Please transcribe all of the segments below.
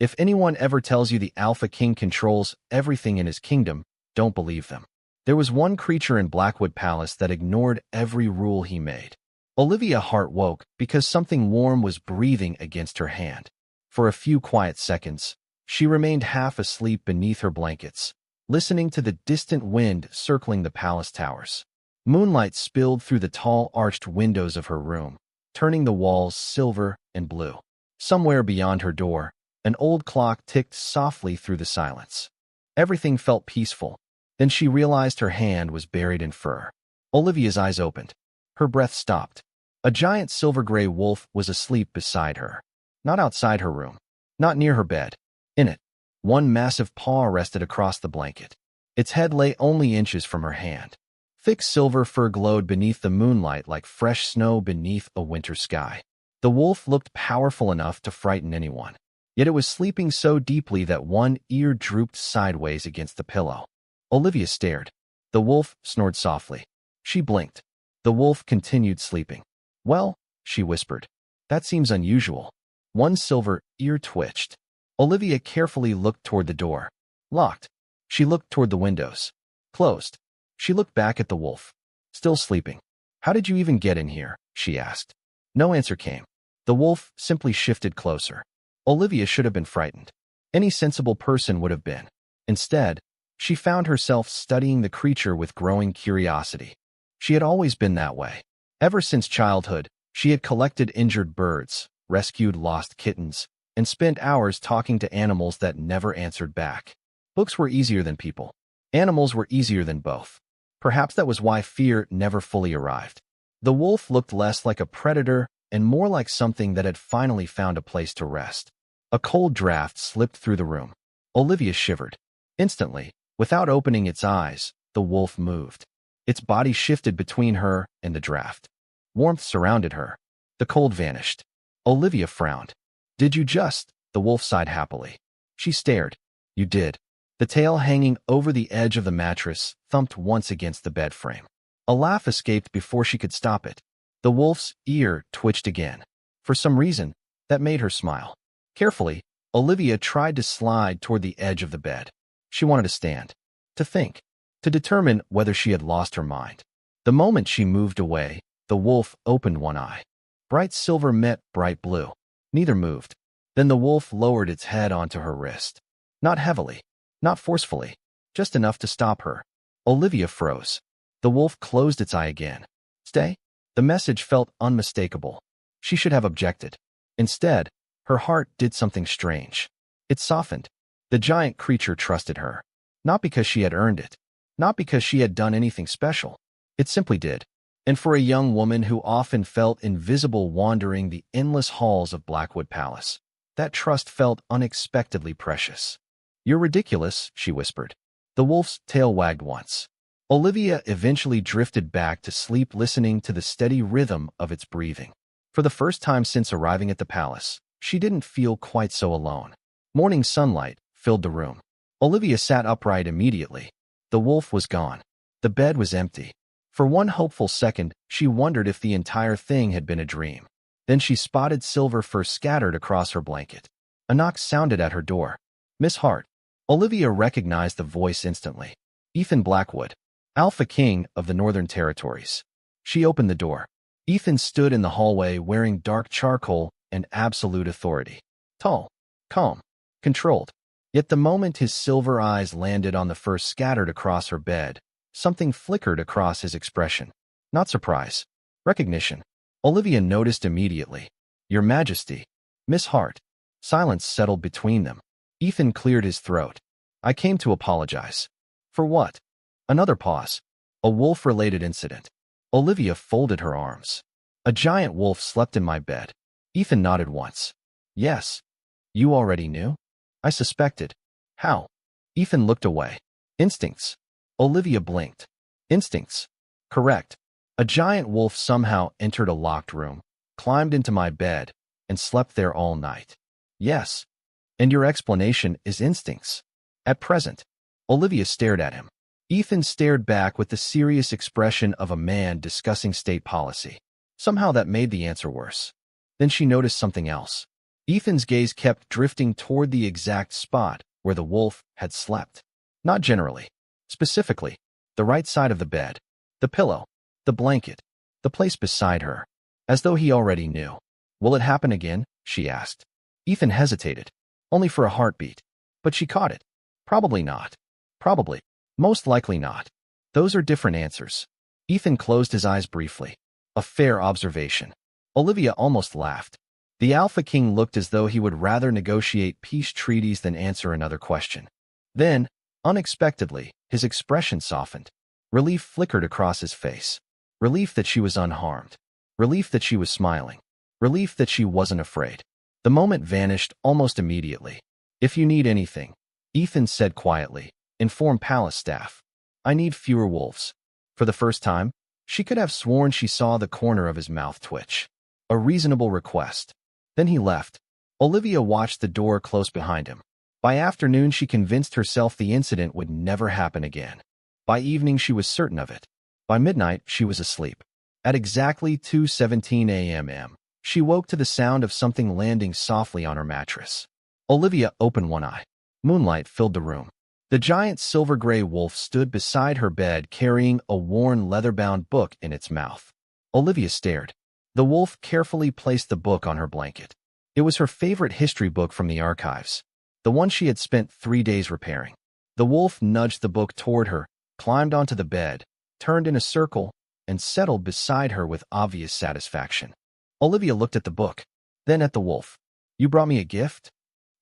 If anyone ever tells you the Alpha King controls everything in his kingdom, don't believe them. There was one creature in Blackwood Palace that ignored every rule he made. Olivia Hart woke because something warm was breathing against her hand. For a few quiet seconds, she remained half asleep beneath her blankets, listening to the distant wind circling the palace towers. Moonlight spilled through the tall arched windows of her room, turning the walls silver and blue. Somewhere beyond her door, an old clock ticked softly through the silence. Everything felt peaceful. Then she realized her hand was buried in fur. Olivia's eyes opened. Her breath stopped. A giant silver-gray wolf was asleep beside her. Not outside her room. Not near her bed. In it, one massive paw rested across the blanket. Its head lay only inches from her hand. Thick silver fur glowed beneath the moonlight like fresh snow beneath a winter sky. The wolf looked powerful enough to frighten anyone. Yet it was sleeping so deeply that one ear drooped sideways against the pillow. Olivia stared. The wolf snored softly. She blinked. The wolf continued sleeping. "Well," she whispered, "that seems unusual." One silver ear twitched. Olivia carefully looked toward the door. Locked. She looked toward the windows. Closed. She looked back at the wolf. Still sleeping. "How did you even get in here?" she asked. No answer came. The wolf simply shifted closer. Olivia should have been frightened. Any sensible person would have been. Instead, she found herself studying the creature with growing curiosity. She had always been that way. Ever since childhood, she had collected injured birds, rescued lost kittens, and spent hours talking to animals that never answered back. Books were easier than people. Animals were easier than both. Perhaps that was why fear never fully arrived. The wolf looked less like a predator and more like something that had finally found a place to rest. A cold draft slipped through the room. Olivia shivered. Instantly, without opening its eyes, the wolf moved. Its body shifted between her and the draft. Warmth surrounded her. The cold vanished. Olivia frowned. "Did you just?" The wolf sighed happily. She stared. "You did." The tail hanging over the edge of the mattress thumped once against the bed frame. A laugh escaped before she could stop it. The wolf's ear twitched again. For some reason, that made her smile. Carefully, Olivia tried to slide toward the edge of the bed. She wanted to stand. To think. To determine whether she had lost her mind. The moment she moved away, the wolf opened one eye. Bright silver met bright blue. Neither moved. Then the wolf lowered its head onto her wrist. Not heavily. Not forcefully. Just enough to stop her. Olivia froze. The wolf closed its eye again. "Stay?" The message felt unmistakable. She should have objected. Instead, her heart did something strange. It softened. The giant creature trusted her. Not because she had earned it. Not because she had done anything special. It simply did. And for a young woman who often felt invisible wandering the endless halls of Blackwood Palace, that trust felt unexpectedly precious. "You're ridiculous," she whispered. The wolf's tail wagged once. Olivia eventually drifted back to sleep listening to the steady rhythm of its breathing. For the first time since arriving at the palace, she didn't feel quite so alone. Morning sunlight filled the room. Olivia sat upright immediately. The wolf was gone. The bed was empty. For one hopeful second, she wondered if the entire thing had been a dream. Then she spotted silver fur scattered across her blanket. A knock sounded at her door. "Miss Hart." Olivia recognized the voice instantly. Ethan Blackwood, Alpha King of the Northern Territories. She opened the door. Ethan stood in the hallway wearing dark charcoal and absolute authority. Tall, calm, controlled. Yet the moment his silver eyes landed on the fur scattered across her bed, something flickered across his expression. Not surprise. Recognition. Olivia noticed immediately. "Your Majesty." "Miss Hart." Silence settled between them. Ethan cleared his throat. "I came to apologize." "For what?" Another pause. "A wolf-related incident." Olivia folded her arms. "A giant wolf slept in my bed." Ethan nodded once. "Yes." "You already knew?" "I suspected." "How?" Ethan looked away. "Instincts." Olivia blinked. "Instincts." "Correct. A giant wolf somehow entered a locked room, climbed into my bed, and slept there all night." "Yes." "And your explanation is instincts." "At present." Olivia stared at him. Ethan stared back with the serious expression of a man discussing state policy. Somehow that made the answer worse. Then she noticed something else. Ethan's gaze kept drifting toward the exact spot where the wolf had slept. Not generally. Specifically, the right side of the bed, the pillow, the blanket, the place beside her, as though he already knew. "Will it happen again?" she asked. Ethan hesitated, only for a heartbeat. But she caught it. Probably not. Probably. Most likely not. Those are different answers. Ethan closed his eyes briefly. A fair observation. Olivia almost laughed. The Alpha King looked as though he would rather negotiate peace treaties than answer another question. Then, unexpectedly, his expression softened. Relief flickered across his face. Relief that she was unharmed. Relief that she was smiling. Relief that she wasn't afraid. The moment vanished almost immediately. "If you need anything," Ethan said quietly, "inform palace staff. I need fewer wolves." For the first time, she could have sworn she saw the corner of his mouth twitch. A reasonable request. Then he left. Olivia watched the door close behind him. By afternoon, she convinced herself the incident would never happen again. By evening, she was certain of it. By midnight, she was asleep. At exactly 2:17 a.m., she woke to the sound of something landing softly on her mattress. Olivia opened one eye. Moonlight filled the room. The giant silver-gray wolf stood beside her bed carrying a worn leather-bound book in its mouth. Olivia stared. The wolf carefully placed the book on her blanket. It was her favorite history book from the archives, the one she had spent 3 days repairing. The wolf nudged the book toward her, climbed onto the bed, turned in a circle, and settled beside her with obvious satisfaction. Olivia looked at the book, then at the wolf. "You brought me a gift?"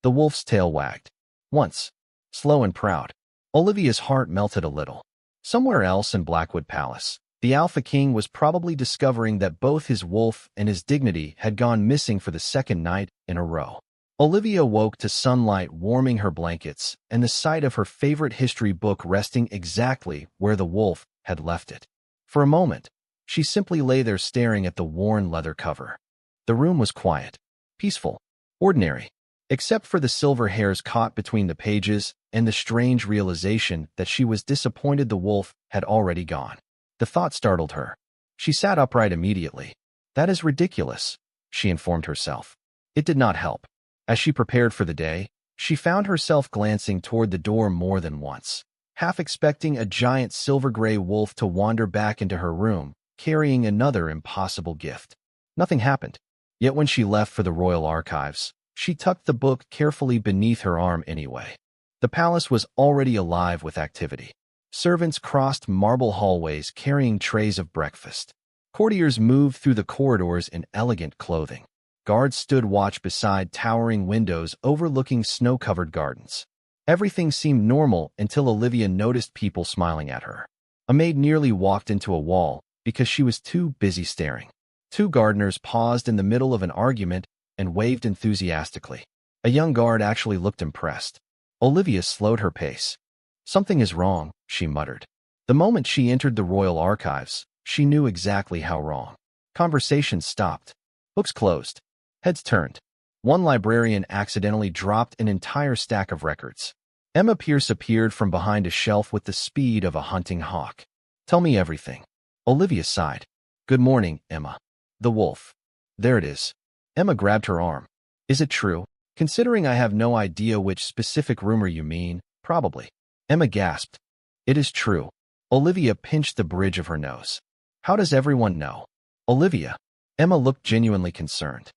The wolf's tail wagged. Once. Slow and proud. Olivia's heart melted a little. Somewhere else in Blackwood Palace, the Alpha King was probably discovering that both his wolf and his dignity had gone missing for the second night in a row. Olivia woke to sunlight warming her blankets and the sight of her favorite history book resting exactly where the wolf had left it. For a moment, she simply lay there staring at the worn leather cover. The room was quiet, peaceful, ordinary, except for the silver hairs caught between the pages and the strange realization that she was disappointed the wolf had already gone. The thought startled her. She sat upright immediately. "That is ridiculous," she informed herself. It did not help. As she prepared for the day, she found herself glancing toward the door more than once, half expecting a giant silver-gray wolf to wander back into her room, carrying another impossible gift. Nothing happened. Yet when she left for the royal archives, she tucked the book carefully beneath her arm anyway. The palace was already alive with activity. Servants crossed marble hallways carrying trays of breakfast. Courtiers moved through the corridors in elegant clothing. Guards stood watch beside towering windows overlooking snow-covered gardens. Everything seemed normal until Olivia noticed people smiling at her. A maid nearly walked into a wall because she was too busy staring. 2 gardeners paused in the middle of an argument and waved enthusiastically. A young guard actually looked impressed. Olivia slowed her pace. "Something is wrong," she muttered. The moment she entered the royal archives, she knew exactly how wrong. Conversations stopped. Books closed. Heads turned. One librarian accidentally dropped an entire stack of records. Emma Pierce appeared from behind a shelf with the speed of a hunting hawk. "Tell me everything." Olivia sighed. "Good morning, Emma." "The wolf." "There it is." Emma grabbed her arm. "Is it true? Considering I have no idea which specific rumor you mean, probably." Emma gasped. "It is true." Olivia pinched the bridge of her nose. "How does everyone know?" "Olivia." Emma looked genuinely concerned.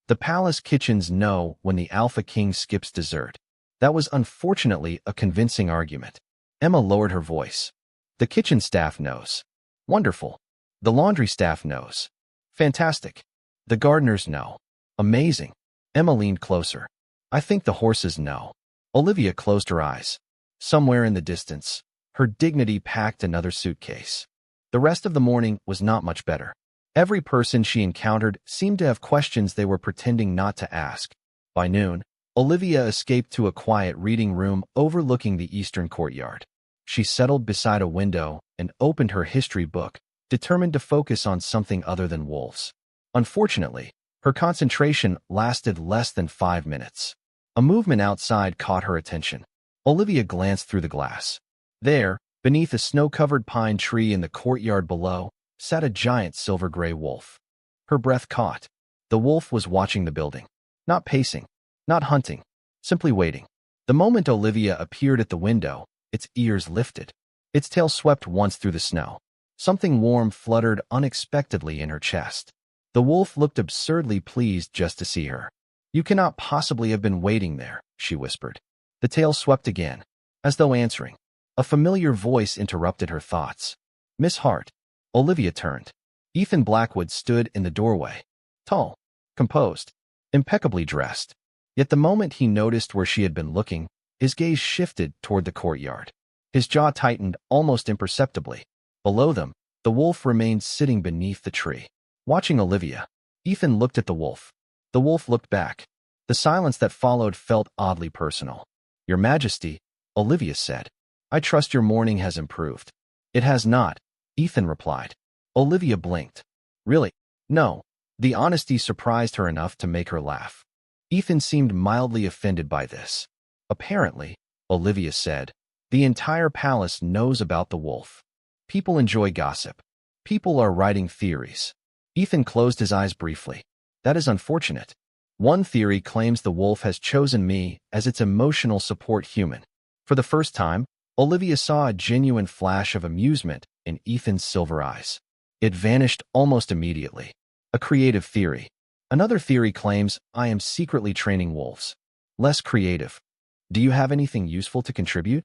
"The palace kitchens know when the Alpha King skips dessert." That was unfortunately a convincing argument. Emma lowered her voice. "The kitchen staff knows." "Wonderful." "The laundry staff knows." "Fantastic." "The gardeners know." "Amazing." Emma leaned closer. "I think the horses know." Olivia closed her eyes. Somewhere in the distance, her dignity packed another suitcase. The rest of the morning was not much better. Every person she encountered seemed to have questions they were pretending not to ask. By noon, Olivia escaped to a quiet reading room overlooking the eastern courtyard. She settled beside a window and opened her history book, determined to focus on something other than wolves. Unfortunately, her concentration lasted less than 5 minutes. A movement outside caught her attention. Olivia glanced through the glass. There, beneath a snow-covered pine tree in the courtyard below, sat a giant silver-gray wolf. Her breath caught. The wolf was watching the building. Not pacing, not hunting, simply waiting. The moment Olivia appeared at the window, its ears lifted. Its tail swept once through the snow. Something warm fluttered unexpectedly in her chest. The wolf looked absurdly pleased just to see her. "You cannot possibly have been waiting there," she whispered. The tail swept again, as though answering. A familiar voice interrupted her thoughts. "Miss Hart." Olivia turned. Ethan Blackwood stood in the doorway. Tall, composed, impeccably dressed. Yet the moment he noticed where she had been looking, his gaze shifted toward the courtyard. His jaw tightened almost imperceptibly. Below them, the wolf remained sitting beneath the tree. Watching Olivia, Ethan looked at the wolf. The wolf looked back. The silence that followed felt oddly personal. "Your Majesty," Olivia said, "I trust your morning has improved." "It has not," Ethan replied. Olivia blinked. "Really? No." The honesty surprised her enough to make her laugh. Ethan seemed mildly offended by this. "Apparently," Olivia said, "the entire palace knows about the wolf. People enjoy gossip. People are writing theories." Ethan closed his eyes briefly. "That is unfortunate. One theory claims the wolf has chosen me as its emotional support human." For the first time, Olivia saw a genuine flash of amusement in Ethan's silver eyes. It vanished almost immediately. "A creative theory. Another theory claims I am secretly training wolves. Less creative. Do you have anything useful to contribute?"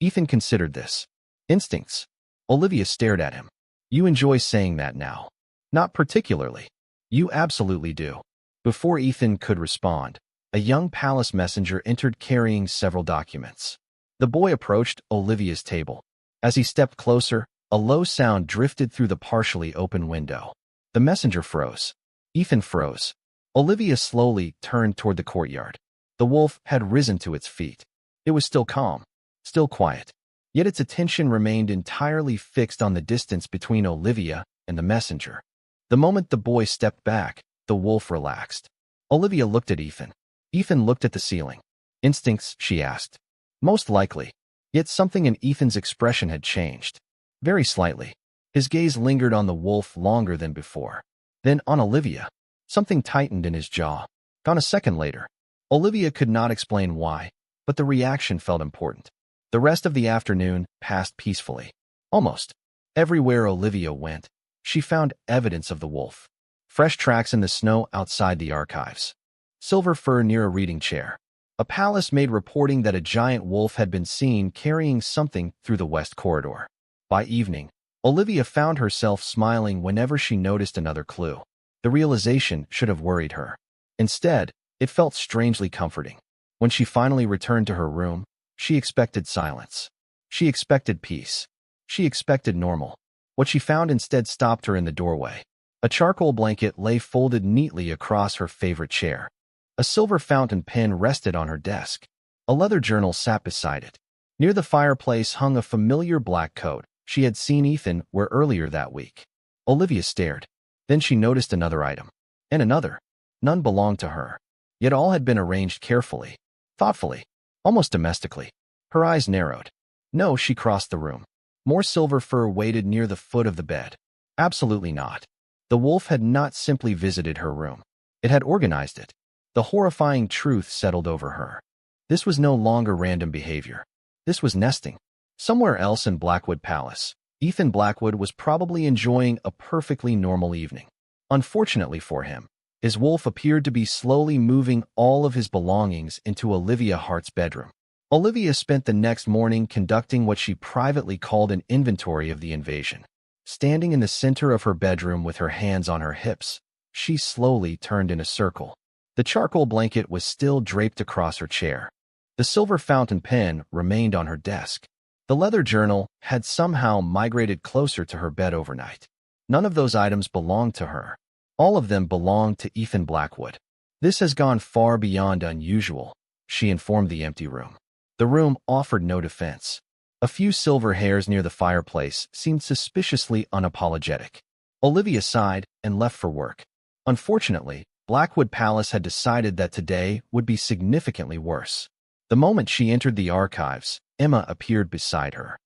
Ethan considered this. "Instincts." Olivia stared at him. "You enjoy saying that now." "Not particularly." "You absolutely do." Before Ethan could respond, a young palace messenger entered carrying several documents. The boy approached Olivia's table. As he stepped closer, a low sound drifted through the partially open window. The messenger froze. Ethan froze. Olivia slowly turned toward the courtyard. The wolf had risen to its feet. It was still calm, still quiet. Yet its attention remained entirely fixed on the distance between Olivia and the messenger. The moment the boy stepped back, the wolf relaxed. Olivia looked at Ethan. Ethan looked at the ceiling. "Instincts?" she asked. "Most likely." Yet something in Ethan's expression had changed. Very slightly. His gaze lingered on the wolf longer than before. Then on Olivia. Something tightened in his jaw. Gone a second later. Olivia could not explain why, but the reaction felt important. The rest of the afternoon passed peacefully. Almost. Everywhere Olivia went, she found evidence of the wolf. Fresh tracks in the snow outside the archives. Silver fur near a reading chair. A palace maid reporting that a giant wolf had been seen carrying something through the west corridor. By evening, Olivia found herself smiling whenever she noticed another clue. The realization should have worried her. Instead, it felt strangely comforting. When she finally returned to her room, she expected silence. She expected peace. She expected normal. What she found instead stopped her in the doorway. A charcoal blanket lay folded neatly across her favorite chair. A silver fountain pen rested on her desk. A leather journal sat beside it. Near the fireplace hung a familiar black coat she had seen Ethan wear earlier that week. Olivia stared. Then she noticed another item. And another. None belonged to her. Yet all had been arranged carefully, thoughtfully, almost domestically. Her eyes narrowed. No, she crossed the room. More silver fur waited near the foot of the bed. Absolutely not. The wolf had not simply visited her room. It had organized it. The horrifying truth settled over her. This was no longer random behavior. This was nesting. Somewhere else in Blackwood Palace, Ethan Blackwood was probably enjoying a perfectly normal evening. Unfortunately for him, his wolf appeared to be slowly moving all of his belongings into Olivia Hart's bedroom. Olivia spent the next morning conducting what she privately called an inventory of the invasion. Standing in the center of her bedroom with her hands on her hips, she slowly turned in a circle. The charcoal blanket was still draped across her chair. The silver fountain pen remained on her desk. The leather journal had somehow migrated closer to her bed overnight. None of those items belonged to her. All of them belonged to Ethan Blackwood. "This has gone far beyond unusual," she informed the empty room. The room offered no defense. A few silver hairs near the fireplace seemed suspiciously unapologetic. Olivia sighed and left for work. Unfortunately, Blackwood Palace had decided that today would be significantly worse. The moment she entered the archives, Emma appeared beside her.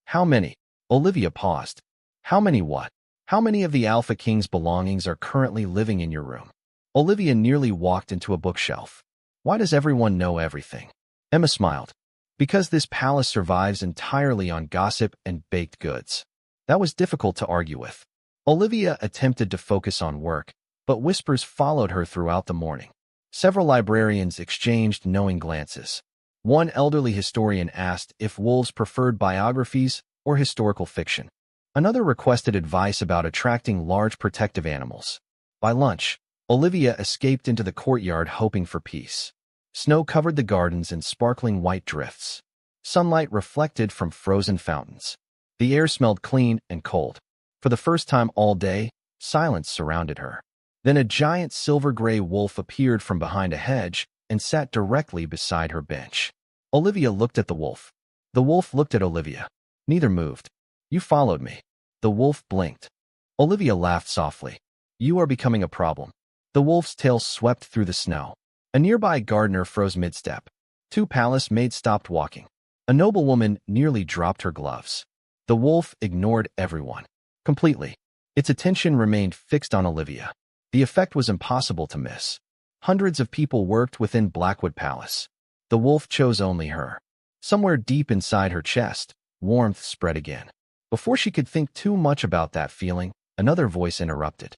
"How many?" Olivia paused. "How many what? How many of the Alpha King's belongings are currently living in your room?" Olivia nearly walked into a bookshelf. Why does everyone know everything? Emma smiled. Because this palace survives entirely on gossip and baked goods. That was difficult to argue with. Olivia attempted to focus on work, but whispers followed her throughout the morning. Several librarians exchanged knowing glances. One elderly historian asked if wolves preferred biographies or historical fiction. Another requested advice about attracting large protective animals. By lunch, Olivia escaped into the courtyard hoping for peace. Snow covered the gardens in sparkling white drifts. Sunlight reflected from frozen fountains. The air smelled clean and cold. For the first time all day, silence surrounded her. Then a giant silver-gray wolf appeared from behind a hedge and sat directly beside her bench. Olivia looked at the wolf. The wolf looked at Olivia. Neither moved. You followed me. The wolf blinked. Olivia laughed softly. You are becoming a problem. The wolf's tail swept through the snow. A nearby gardener froze mid-step. Two palace maids stopped walking. A noblewoman nearly dropped her gloves. The wolf ignored everyone. Completely. Its attention remained fixed on Olivia. The effect was impossible to miss. Hundreds of people worked within Blackwood Palace. The wolf chose only her. Somewhere deep inside her chest, warmth spread again. Before she could think too much about that feeling, another voice interrupted.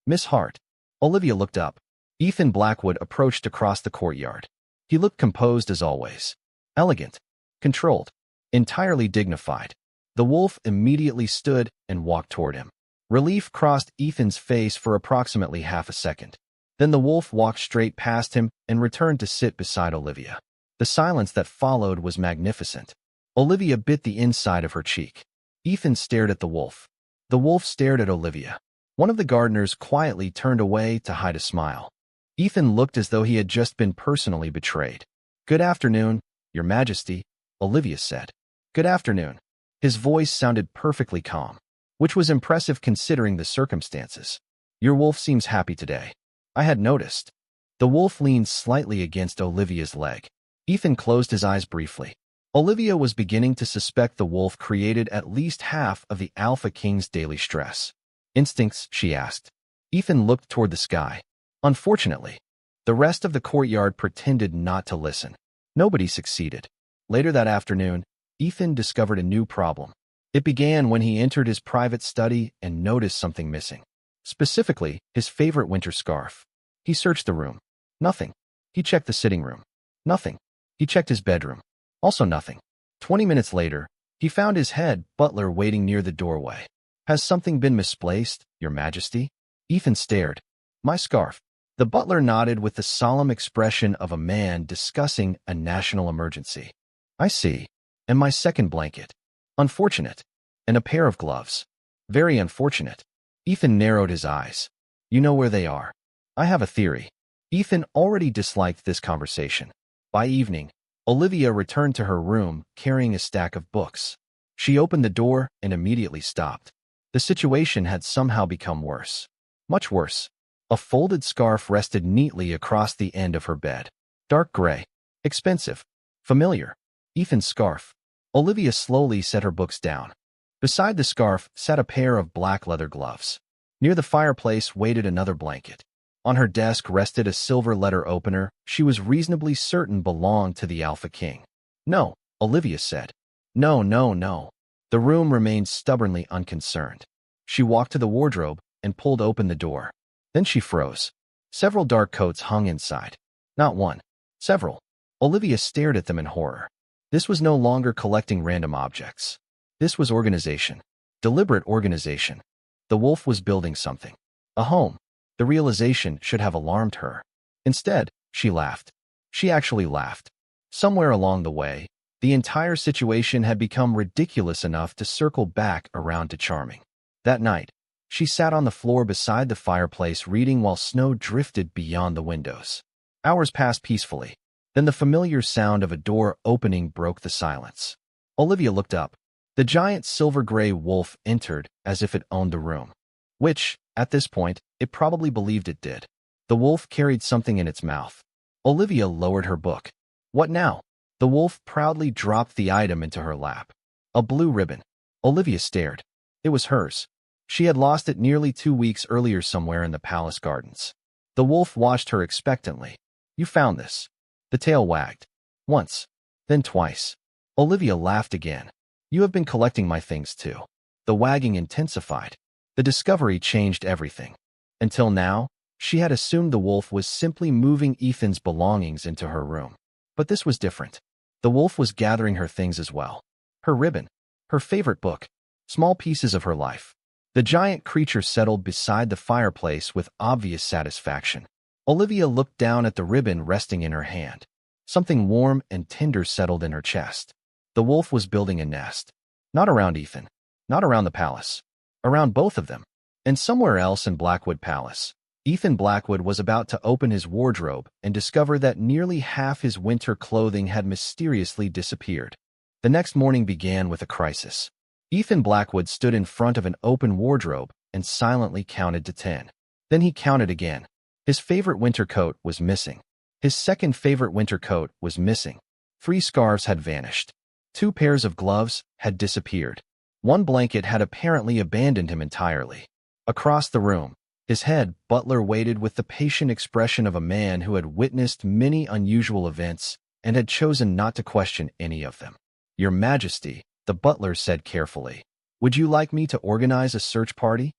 Miss Hart. Olivia looked up. Ethan Blackwood approached across the courtyard. He looked composed as always. Elegant. Controlled. Entirely dignified. The wolf immediately stood and walked toward him. Relief crossed Ethan's face for approximately half a second. Then the wolf walked straight past him and returned to sit beside Olivia. The silence that followed was magnificent. Olivia bit the inside of her cheek. Ethan stared at the wolf. The wolf stared at Olivia. One of the gardeners quietly turned away to hide a smile. Ethan looked as though he had just been personally betrayed. Good afternoon, Your Majesty, Olivia said. Good afternoon. His voice sounded perfectly calm, which was impressive considering the circumstances. Your wolf seems happy today. I had noticed. The wolf leaned slightly against Olivia's leg. Ethan closed his eyes briefly. Olivia was beginning to suspect the wolf created at least half of the Alpha King's daily stress. Instincts, she asked. Ethan looked toward the sky. Unfortunately, the rest of the courtyard pretended not to listen. Nobody succeeded. Later that afternoon, Ethan discovered a new problem. It began when he entered his private study and noticed something missing. Specifically, his favorite winter scarf. He searched the room. Nothing. He checked the sitting room. Nothing. He checked his bedroom. Also nothing. 20 minutes later, he found his head butler waiting near the doorway. Has something been misplaced, Your Majesty? Ethan stared. My scarf. The butler nodded with the solemn expression of a man discussing a national emergency. I see. And my second blanket. Unfortunate. And a pair of gloves. Very unfortunate. Ethan narrowed his eyes. You know where they are. I have a theory. Ethan already disliked this conversation. By evening, Olivia returned to her room carrying a stack of books. She opened the door and immediately stopped. The situation had somehow become worse. Much worse. A folded scarf rested neatly across the end of her bed. Dark gray. Expensive. Familiar. Ethan's scarf. Olivia slowly set her books down. Beside the scarf sat a pair of black leather gloves. Near the fireplace waited another blanket. On her desk rested a silver letter opener she was reasonably certain belonged to the Alpha King. No, Olivia said. No, no, no. The room remained stubbornly unconcerned. She walked to the wardrobe and pulled open the door. Then she froze. Several dark coats hung inside. Not one. Several. Olivia stared at them in horror. This was no longer collecting random objects. This was organization. Deliberate organization. The wolf was building something. A home. The realization should have alarmed her. Instead, she laughed. She actually laughed. Somewhere along the way, the entire situation had become ridiculous enough to circle back around to charming. That night, she sat on the floor beside the fireplace reading while snow drifted beyond the windows. Hours passed peacefully. Then the familiar sound of a door opening broke the silence. Olivia looked up. The giant silver-gray wolf entered as if it owned the room. Which, at this point, it probably believed it did. The wolf carried something in its mouth. Olivia lowered her book. What now? The wolf proudly dropped the item into her lap. A blue ribbon. Olivia stared. It was hers. She had lost it nearly 2 weeks earlier somewhere in the palace gardens. The wolf watched her expectantly. You found this. The tail wagged. Once. Then twice. Olivia laughed again. You have been collecting my things too. The wagging intensified. The discovery changed everything. Until now, she had assumed the wolf was simply moving Ethan's belongings into her room. But this was different. The wolf was gathering her things as well. Her ribbon. Her favorite book. Small pieces of her life. The giant creature settled beside the fireplace with obvious satisfaction. Olivia looked down at the ribbon resting in her hand. Something warm and tender settled in her chest. The wolf was building a nest. Not around Ethan. Not around the palace. Around both of them. And somewhere else in Blackwood Palace, Ethan Blackwood was about to open his wardrobe and discover that nearly half his winter clothing had mysteriously disappeared. The next morning began with a crisis. Ethan Blackwood stood in front of an open wardrobe and silently counted to 10. Then he counted again. His favorite winter coat was missing. His second favorite winter coat was missing. 3 scarves had vanished. 2 pairs of gloves had disappeared. 1 blanket had apparently abandoned him entirely. Across the room, his head butler waited with the patient expression of a man who had witnessed many unusual events and had chosen not to question any of them. Your Majesty, the butler said carefully, would you like me to organize a search party?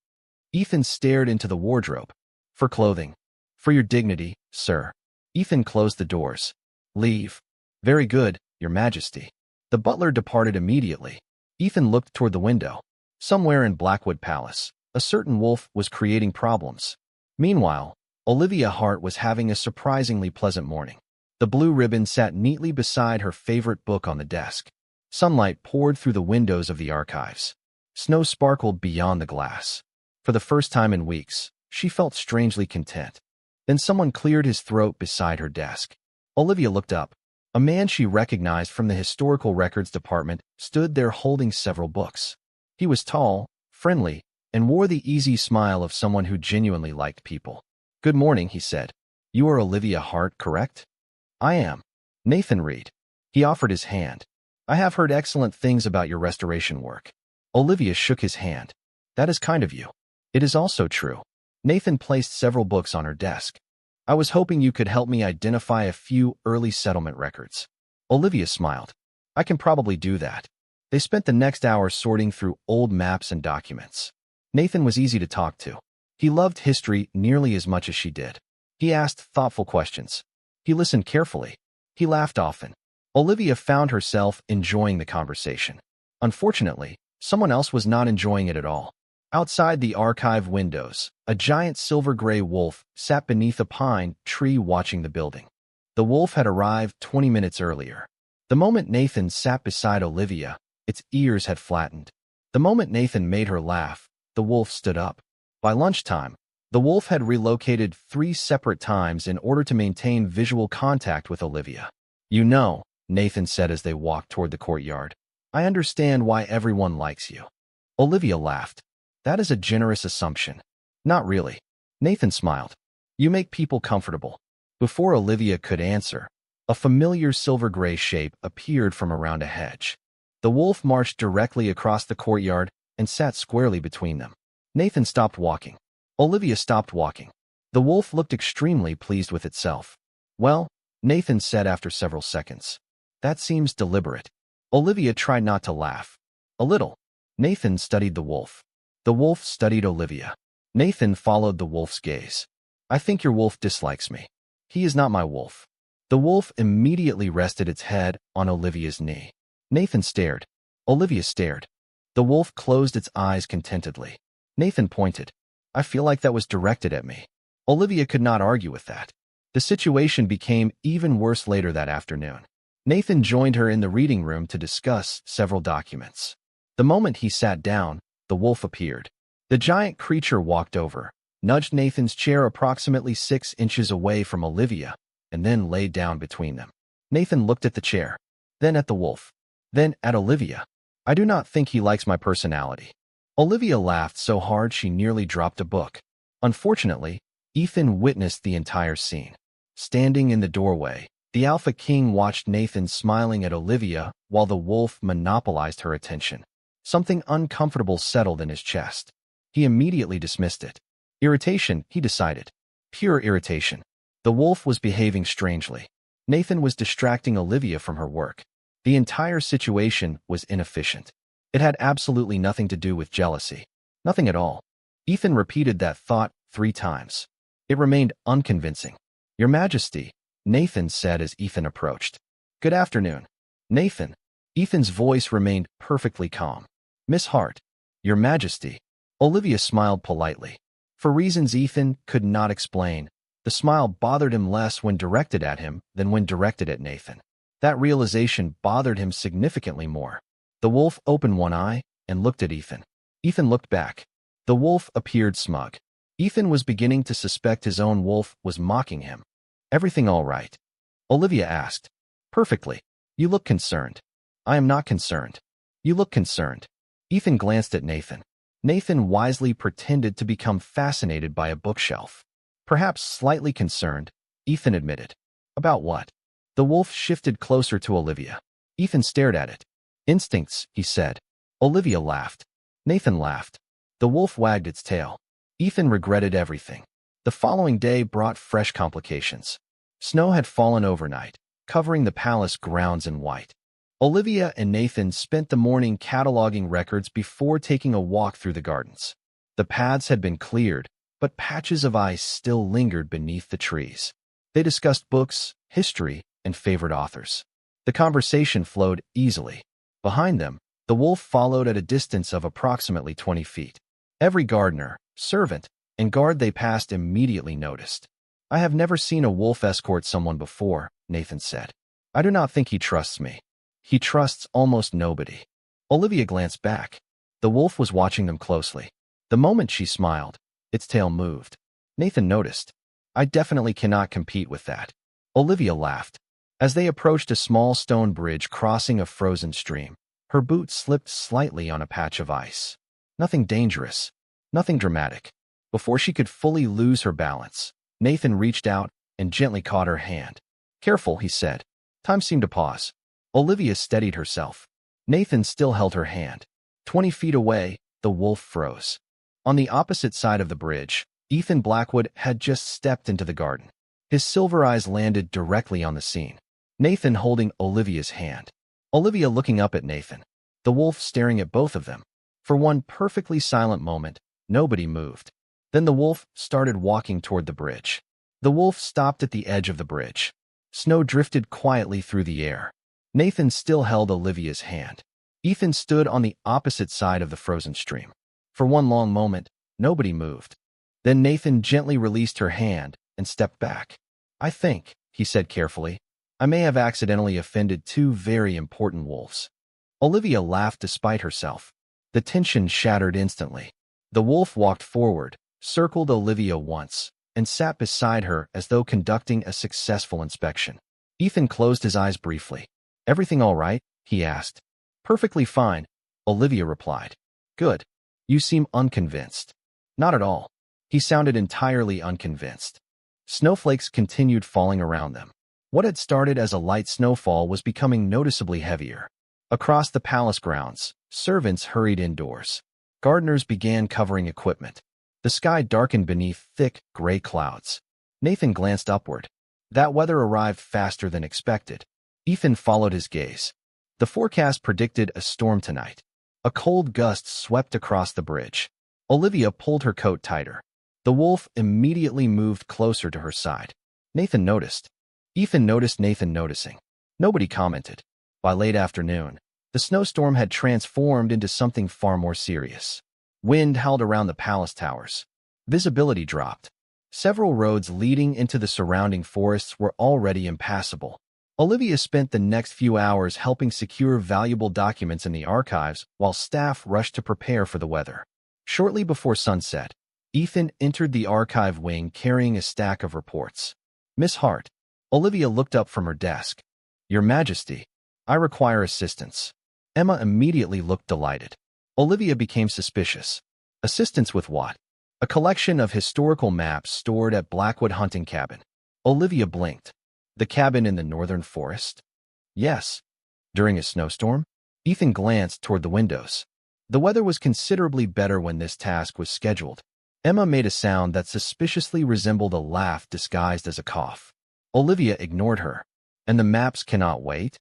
Ethan stared into the wardrobe. For clothing. For your dignity, sir. Ethan closed the doors. Leave. Very good, Your Majesty. The butler departed immediately. Ethan looked toward the window. Somewhere in Blackwood Palace, a certain wolf was creating problems. Meanwhile, Olivia Hart was having a surprisingly pleasant morning. The blue ribbon sat neatly beside her favorite book on the desk. Sunlight poured through the windows of the archives. Snow sparkled beyond the glass. For the first time in weeks, she felt strangely content. Then someone cleared his throat beside her desk. Olivia looked up. A man she recognized from the historical records department stood there holding several books. He was tall, friendly, and wore the easy smile of someone who genuinely liked people. Good morning, he said. You are Olivia Hart, correct? I am. Nathan Reed. He offered his hand. I have heard excellent things about your restoration work. Olivia shook his hand. That is kind of you. It is also true. Nathan placed several books on her desk. I was hoping you could help me identify a few early settlement records. Olivia smiled. I can probably do that. They spent the next hour sorting through old maps and documents. Nathan was easy to talk to. He loved history nearly as much as she did. He asked thoughtful questions. He listened carefully. He laughed often. Olivia found herself enjoying the conversation. Unfortunately, someone else was not enjoying it at all. Outside the archive windows, a giant silver-gray wolf sat beneath a pine tree watching the building. The wolf had arrived 20 minutes earlier. The moment Nathan sat beside Olivia, its ears had flattened. The moment Nathan made her laugh, the wolf stood up. By lunchtime, the wolf had relocated 3 separate times in order to maintain visual contact with Olivia. You know, Nathan said as they walked toward the courtyard, I understand why everyone likes you. Olivia laughed. That is a generous assumption. Not really. Nathan smiled. You make people comfortable. Before Olivia could answer, a familiar silver-gray shape appeared from around a hedge. The wolf marched directly across the courtyard and sat squarely between them. Nathan stopped walking. Olivia stopped walking. The wolf looked extremely pleased with itself. Well, Nathan said after several seconds. That seems deliberate. Olivia tried not to laugh. A little. Nathan studied the wolf. The wolf studied Olivia. Nathan followed the wolf's gaze. I think your wolf dislikes me. He is not my wolf. The wolf immediately rested its head on Olivia's knee. Nathan stared. Olivia stared. The wolf closed its eyes contentedly. Nathan pointed. I feel like that was directed at me. Olivia could not argue with that. The situation became even worse later that afternoon. Nathan joined her in the reading room to discuss several documents. The moment he sat down, the wolf appeared. The giant creature walked over, nudged Nathan's chair approximately 6 inches away from Olivia, and then lay down between them. Nathan looked at the chair, then at the wolf, then at Olivia. I do not think he likes my personality. Olivia laughed so hard she nearly dropped a book. Unfortunately, Ethan witnessed the entire scene. Standing in the doorway, the Alpha King watched Nathan smiling at Olivia while the wolf monopolized her attention. Something uncomfortable settled in his chest. He immediately dismissed it. Irritation, he decided. Pure irritation. The wolf was behaving strangely. Nathan was distracting Olivia from her work. The entire situation was inefficient. It had absolutely nothing to do with jealousy. Nothing at all. Ethan repeated that thought 3 times. It remained unconvincing. Your Majesty, Nathan said as Ethan approached. Good afternoon. Nathan. Ethan's voice remained perfectly calm. Miss Hart. Your Majesty. Olivia smiled politely. For reasons Ethan could not explain, the smile bothered him less when directed at him than when directed at Nathan. That realization bothered him significantly more. The wolf opened one eye and looked at Ethan. Ethan looked back. The wolf appeared smug. Ethan was beginning to suspect his own wolf was mocking him. Everything all right? Olivia asked. Perfectly. You look concerned. I am not concerned. You look concerned. Ethan glanced at Nathan. Nathan wisely pretended to become fascinated by a bookshelf. Perhaps slightly concerned, Ethan admitted. About what? The wolf shifted closer to Olivia. Ethan stared at it. Instincts, he said. Olivia laughed. Nathan laughed. The wolf wagged its tail. Ethan regretted everything. The following day brought fresh complications. Snow had fallen overnight, covering the palace grounds in white. Olivia and Nathan spent the morning cataloging records before taking a walk through the gardens. The paths had been cleared, but patches of ice still lingered beneath the trees. They discussed books, history, and favorite authors. The conversation flowed easily. Behind them, the wolf followed at a distance of approximately 20 feet. Every gardener, servant, and guard they passed immediately noticed. I have never seen a wolf escort someone before, Nathan said. I do not think he trusts me. He trusts almost nobody. Olivia glanced back. The wolf was watching them closely. The moment she smiled, its tail moved. Nathan noticed. I definitely cannot compete with that. Olivia laughed. As they approached a small stone bridge crossing a frozen stream, her boot slipped slightly on a patch of ice. Nothing dangerous. Nothing dramatic. Before she could fully lose her balance, Nathan reached out and gently caught her hand. Careful, he said. Time seemed to pause. Olivia steadied herself. Nathan still held her hand. 20 feet away, the wolf froze. On the opposite side of the bridge, Ethan Blackwood had just stepped into the garden. His silver eyes landed directly on the scene. Nathan holding Olivia's hand. Olivia looking up at Nathan. The wolf staring at both of them. For one perfectly silent moment, nobody moved. Then the wolf started walking toward the bridge. The wolf stopped at the edge of the bridge. Snow drifted quietly through the air. Nathan still held Olivia's hand. Ethan stood on the opposite side of the frozen stream. For one long moment, nobody moved. Then Nathan gently released her hand and stepped back. I think, he said carefully, I may have accidentally offended 2 very important wolves. Olivia laughed despite herself. The tension shattered instantly. The wolf walked forward, circled Olivia once, and sat beside her as though conducting a successful inspection. Ethan closed his eyes briefly. Everything all right? He asked. Perfectly fine, Olivia replied. Good. You seem unconvinced. Not at all. He sounded entirely unconvinced. Snowflakes continued falling around them. What had started as a light snowfall was becoming noticeably heavier. Across the palace grounds, servants hurried indoors. Gardeners began covering equipment. The sky darkened beneath thick, gray clouds. Nathan glanced upward. That weather arrived faster than expected. Ethan followed his gaze. The forecast predicted a storm tonight. A cold gust swept across the bridge. Olivia pulled her coat tighter. The wolf immediately moved closer to her side. Nathan noticed. Ethan noticed Nathan noticing. Nobody commented. By late afternoon, the snowstorm had transformed into something far more serious. Wind howled around the palace towers. Visibility dropped. Several roads leading into the surrounding forests were already impassable. Olivia spent the next few hours helping secure valuable documents in the archives while staff rushed to prepare for the weather. Shortly before sunset, Ethan entered the archive wing carrying a stack of reports. Miss Hart. Olivia looked up from her desk. Your Majesty, I require assistance. Emma immediately looked delighted. Olivia became suspicious. Assistance with what? A collection of historical maps stored at Blackwood hunting cabin. Olivia blinked. The cabin in the northern forest? Yes. During a snowstorm? Ethan glanced toward the windows. The weather was considerably better when this task was scheduled. Emma made a sound that suspiciously resembled a laugh disguised as a cough. Olivia ignored her. And the maps cannot wait?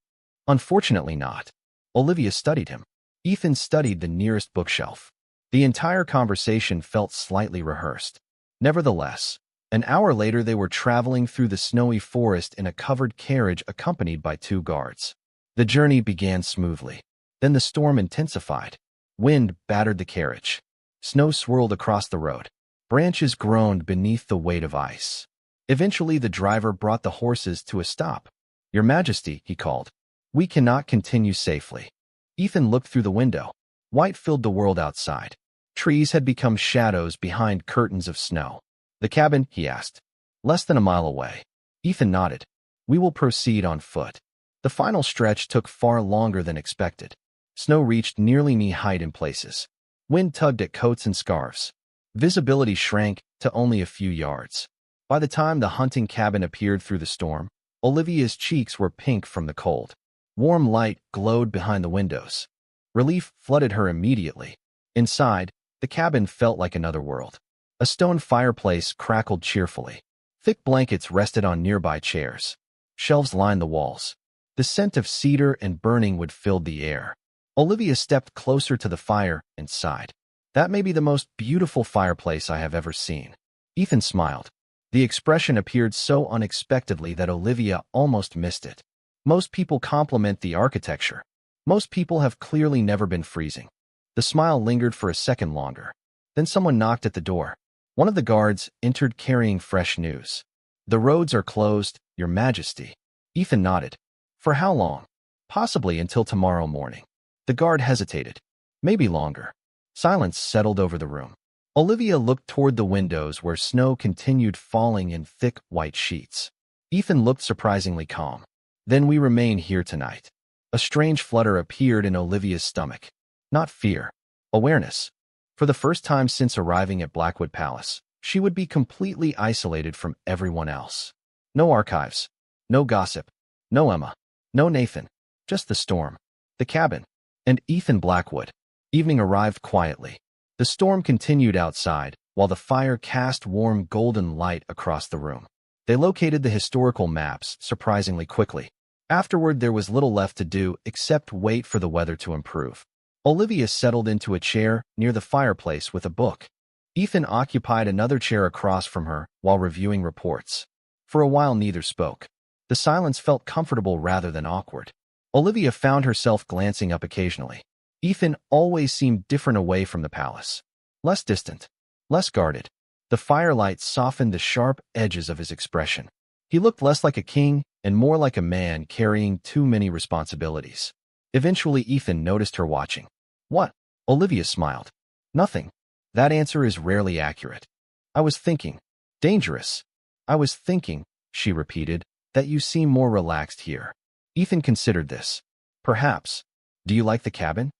Unfortunately not. Olivia studied him. Ethan studied the nearest bookshelf. The entire conversation felt slightly rehearsed. Nevertheless, an hour later they were traveling through the snowy forest in a covered carriage accompanied by 2 guards. The journey began smoothly. Then the storm intensified. Wind battered the carriage. Snow swirled across the road. Branches groaned beneath the weight of ice. Eventually the driver brought the horses to a stop. "Your Majesty," he called, "we cannot continue safely." Ethan looked through the window. White filled the world outside. Trees had become shadows behind curtains of snow. "The cabin?" he asked. "Less than a mile away." Ethan nodded. "We will proceed on foot." The final stretch took far longer than expected. Snow reached nearly knee-height in places. Wind tugged at coats and scarves. Visibility shrank to only a few yards. By the time the hunting cabin appeared through the storm, Olivia's cheeks were pink from the cold. Warm light glowed behind the windows. Relief flooded her immediately. Inside, the cabin felt like another world. A stone fireplace crackled cheerfully. Thick blankets rested on nearby chairs. Shelves lined the walls. The scent of cedar and burning wood filled the air. Olivia stepped closer to the fire and sighed. "That may be the most beautiful fireplace I have ever seen." Ethan smiled. The expression appeared so unexpectedly that Olivia almost missed it. Most people compliment the architecture. Most people have clearly never been freezing. The smile lingered for a second longer. Then someone knocked at the door. One of the guards entered carrying fresh news. "The roads are closed, Your Majesty." Ethan nodded. "For how long?" "Possibly until tomorrow morning." The guard hesitated. "Maybe longer." Silence settled over the room. Olivia looked toward the windows where snow continued falling in thick white sheets. Ethan looked surprisingly calm. "Then we remain here tonight." A strange flutter appeared in Olivia's stomach. Not fear. Awareness. For the first time since arriving at Blackwood Palace, she would be completely isolated from everyone else. No archives. No gossip. No Emma. No Nathan. Just the storm. The cabin. And Ethan Blackwood. Evening arrived quietly. The storm continued outside, while the fire cast warm golden light across the room. They located the historical maps surprisingly quickly. Afterward, there was little left to do except wait for the weather to improve. Olivia settled into a chair near the fireplace with a book. Ethan occupied another chair across from her while reviewing reports. For a while, neither spoke. The silence felt comfortable rather than awkward. Olivia found herself glancing up occasionally. Ethan always seemed different away from the palace. Less distant. Less guarded. The firelight softened the sharp edges of his expression. He looked less like a king and more like a man carrying too many responsibilities. Eventually, Ethan noticed her watching. "What?" Olivia smiled. "Nothing." That answer is rarely accurate. "I was thinking." "Dangerous." "I was thinking," she repeated, "that you seem more relaxed here." Ethan considered this. "Perhaps. Do you like the cabin?"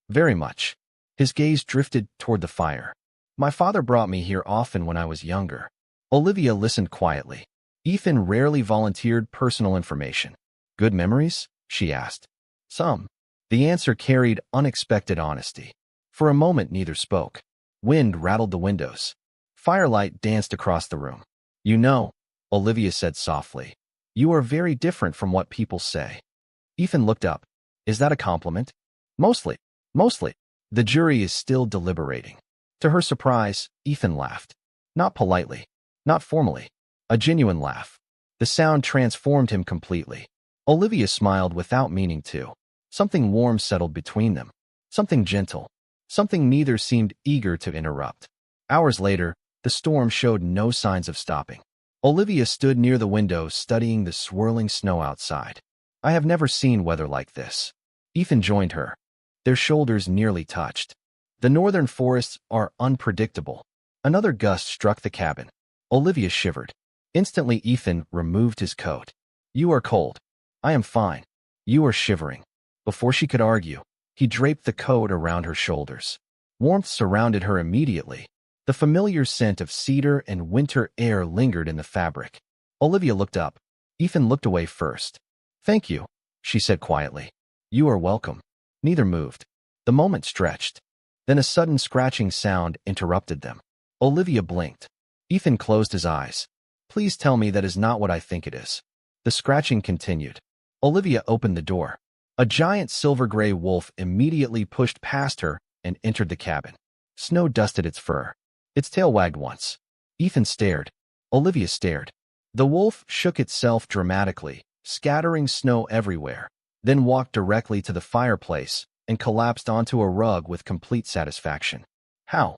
"Very much." His gaze drifted toward the fire. "My father brought me here often when I was younger." Olivia listened quietly. Ethan rarely volunteered personal information. "Good memories?" she asked. "Some." The answer carried unexpected honesty. For a moment, neither spoke. Wind rattled the windows. Firelight danced across the room. "You know," Olivia said softly, "you are very different from what people say." Ethan looked up. "Is that a compliment?" "Mostly. Mostly." The jury is still deliberating. To her surprise, Ethan laughed. Not politely. Not formally. A genuine laugh. The sound transformed him completely. Olivia smiled without meaning to. Something warm settled between them. Something gentle. Something neither seemed eager to interrupt. Hours later, the storm showed no signs of stopping. Olivia stood near the window studying the swirling snow outside. "I have never seen weather like this." Ethan joined her. Their shoulders nearly touched. The northern forests are unpredictable. Another gust struck the cabin. Olivia shivered. Instantly, Ethan removed his coat. "You are cold." "I am fine." "You are shivering." Before she could argue, he draped the coat around her shoulders. Warmth surrounded her immediately. The familiar scent of cedar and winter air lingered in the fabric. Olivia looked up. Ethan looked away first. "Thank you," she said quietly. "You are welcome." Neither moved. The moment stretched. Then a sudden scratching sound interrupted them. Olivia blinked. Ethan closed his eyes. Please tell me that is not what I think it is. The scratching continued. Olivia opened the door. A giant silver-gray wolf immediately pushed past her and entered the cabin. Snow dusted its fur. Its tail wagged once. Ethan stared. Olivia stared. The wolf shook itself dramatically, scattering snow everywhere, then walked directly to the fireplace and collapsed onto a rug with complete satisfaction. How?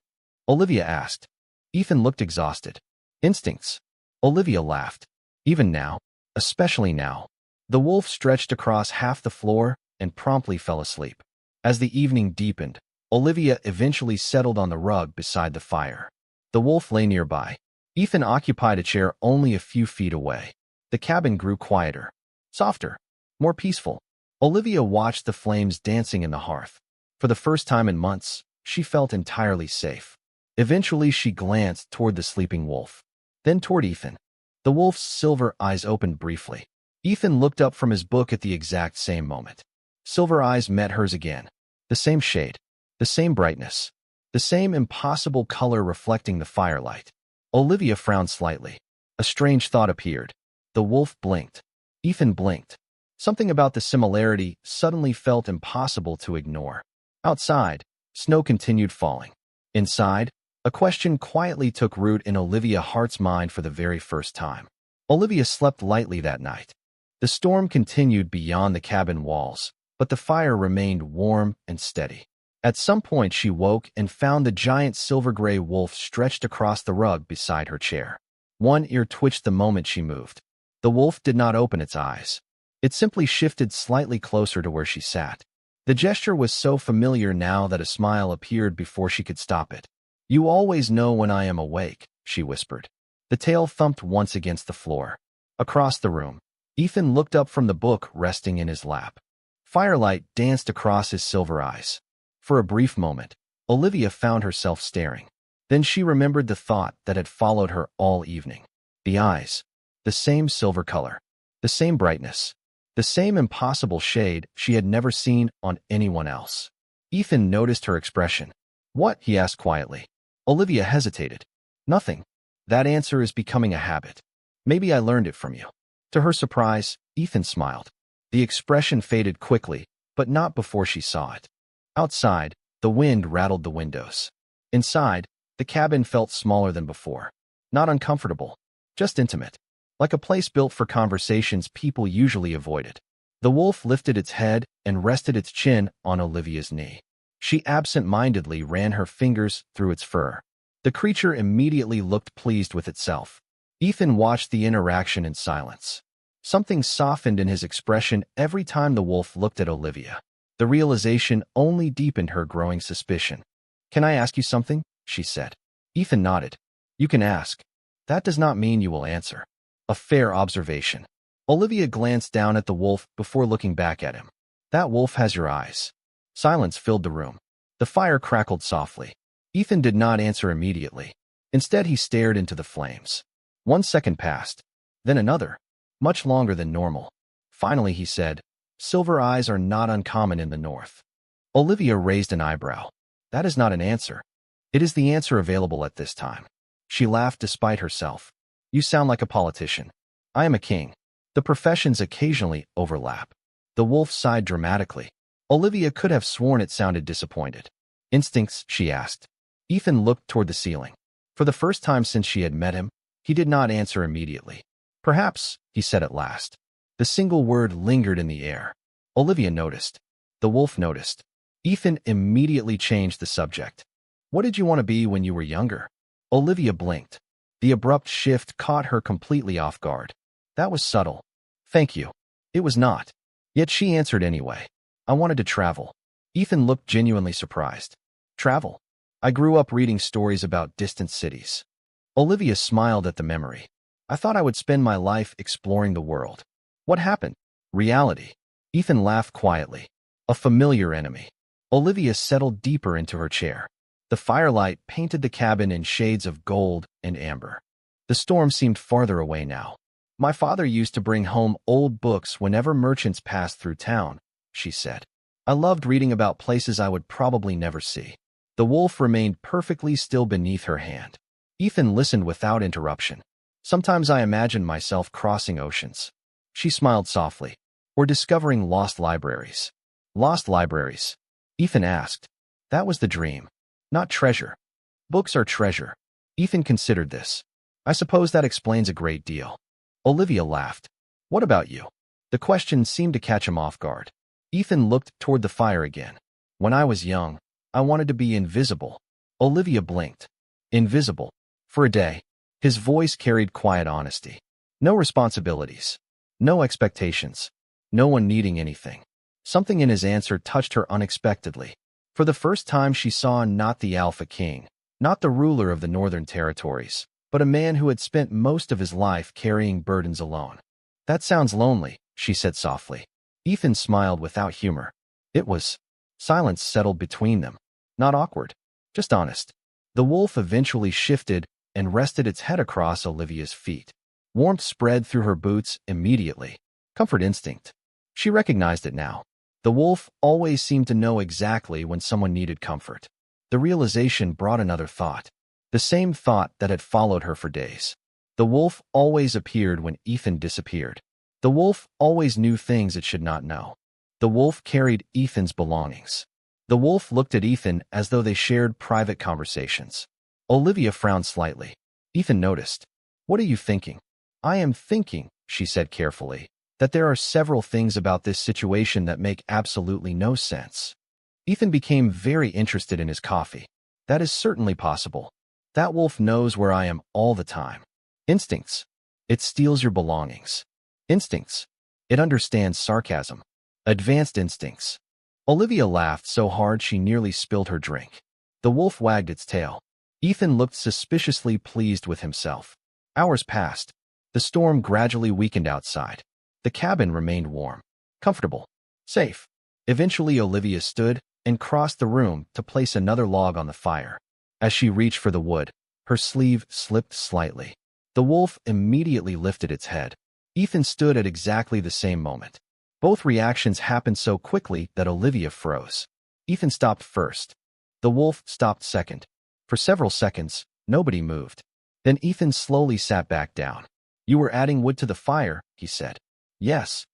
Olivia asked. Ethan looked exhausted. Instincts. Olivia laughed. Even now, especially now. The wolf stretched across half the floor and promptly fell asleep. As the evening deepened, Olivia eventually settled on the rug beside the fire. The wolf lay nearby. Ethan occupied a chair only a few feet away. The cabin grew quieter, softer, more peaceful. Olivia watched the flames dancing in the hearth. For the first time in months, she felt entirely safe. Eventually, she glanced toward the sleeping wolf, then toward Ethan. The wolf's silver eyes opened briefly. Ethan looked up from his book at the exact same moment. Silver eyes met hers again. The same shade, the same brightness, the same impossible color reflecting the firelight. Olivia frowned slightly. A strange thought appeared. The wolf blinked. Ethan blinked. Something about the similarity suddenly felt impossible to ignore. Outside, snow continued falling. Inside, a question quietly took root in Olivia Hart's mind for the very first time. Olivia slept lightly that night. The storm continued beyond the cabin walls, but the fire remained warm and steady. At some point, she woke and found the giant silver-gray wolf stretched across the rug beside her chair. One ear twitched the moment she moved. The wolf did not open its eyes. It simply shifted slightly closer to where she sat. The gesture was so familiar now that a smile appeared before she could stop it. "You always know when I am awake," she whispered. The tail thumped once against the floor. Across the room, Ethan looked up from the book resting in his lap. Firelight danced across his silver eyes. For a brief moment, Olivia found herself staring. Then she remembered the thought that had followed her all evening. The eyes. The same silver color. The same brightness. The same impossible shade she had never seen on anyone else. Ethan noticed her expression. "What?" he asked quietly. Olivia hesitated. "Nothing. That answer is becoming a habit. Maybe I learned it from you." To her surprise, Ethan smiled. The expression faded quickly, but not before she saw it. Outside, the wind rattled the windows. Inside, the cabin felt smaller than before. Not uncomfortable, just intimate. Like a place built for conversations people usually avoided. The wolf lifted its head and rested its chin on Olivia's knee. She absent-mindedly ran her fingers through its fur. The creature immediately looked pleased with itself. Ethan watched the interaction in silence. Something softened in his expression every time the wolf looked at Olivia. The realization only deepened her growing suspicion. "Can I ask you something?" she said. Ethan nodded. "You can ask. That does not mean you will answer." A fair observation. Olivia glanced down at the wolf before looking back at him. "That wolf has your eyes." Silence filled the room. The fire crackled softly. Ethan did not answer immediately. Instead, he stared into the flames. 1 second passed. Then another. Much longer than normal. Finally, he said, "Silver eyes are not uncommon in the north." Olivia raised an eyebrow. "That is not an answer. It is the answer available at this time." She laughed despite herself. "You sound like a politician. I am a king. The professions occasionally overlap." The wolf sighed dramatically. Olivia could have sworn it sounded disappointed. "Instincts?" she asked. Ethan looked toward the ceiling. For the first time since she had met him, he did not answer immediately. "Perhaps," he said at last. The single word lingered in the air. Olivia noticed. The wolf noticed. Ethan immediately changed the subject. "What did you want to be when you were younger?" Olivia blinked. The abrupt shift caught her completely off guard. "That was subtle." "Thank you." It was not. Yet she answered anyway. "I wanted to travel." Ethan looked genuinely surprised. "Travel?" "I grew up reading stories about distant cities." Olivia smiled at the memory. "I thought I would spend my life exploring the world." "What happened?" "Reality." Ethan laughed quietly. A familiar enemy. Olivia settled deeper into her chair. The firelight painted the cabin in shades of gold and amber. The storm seemed farther away now. "My father used to bring home old books whenever merchants passed through town," she said. "I loved reading about places I would probably never see." The wolf remained perfectly still beneath her hand. Ethan listened without interruption. Sometimes I imagine myself crossing oceans. She smiled softly. Or discovering lost libraries. Lost libraries? Ethan asked. That was the dream. Not treasure. Books are treasure. Ethan considered this. I suppose that explains a great deal. Olivia laughed. What about you? The question seemed to catch him off guard. Ethan looked toward the fire again. When I was young, I wanted to be invisible. Olivia blinked. Invisible. For a day. His voice carried quiet honesty. No responsibilities. No expectations. No one needing anything. Something in his answer touched her unexpectedly. For the first time she saw not the Alpha King, not the ruler of the Northern Territories, but a man who had spent most of his life carrying burdens alone. That sounds lonely, she said softly. Ethan smiled without humor. It was. Silence settled between them. Not awkward. Just honest. The wolf eventually shifted and rested its head across Olivia's feet. Warmth spread through her boots immediately. Comfort instinct. She recognized it now. The wolf always seemed to know exactly when someone needed comfort. The realization brought another thought. The same thought that had followed her for days. The wolf always appeared when Ethan disappeared. The wolf always knew things it should not know. The wolf carried Ethan's belongings. The wolf looked at Ethan as though they shared private conversations. Olivia frowned slightly. Ethan noticed. What are you thinking? I am thinking, she said carefully, that there are several things about this situation that make absolutely no sense. Ethan became very interested in his coffee. That is certainly possible. That wolf knows where I am all the time. Instincts. It steals your belongings. Instincts. It understands sarcasm. Advanced instincts. Olivia laughed so hard she nearly spilled her drink. The wolf wagged its tail. Ethan looked suspiciously pleased with himself. Hours passed. The storm gradually weakened outside. The cabin remained warm, comfortable, safe. Eventually Olivia stood and crossed the room to place another log on the fire. As she reached for the wood, her sleeve slipped slightly. The wolf immediately lifted its head. Ethan stood at exactly the same moment. Both reactions happened so quickly that Olivia froze. Ethan stopped first. The wolf stopped second. For several seconds, nobody moved. Then Ethan slowly sat back down. You were adding wood to the fire, he said. Yes.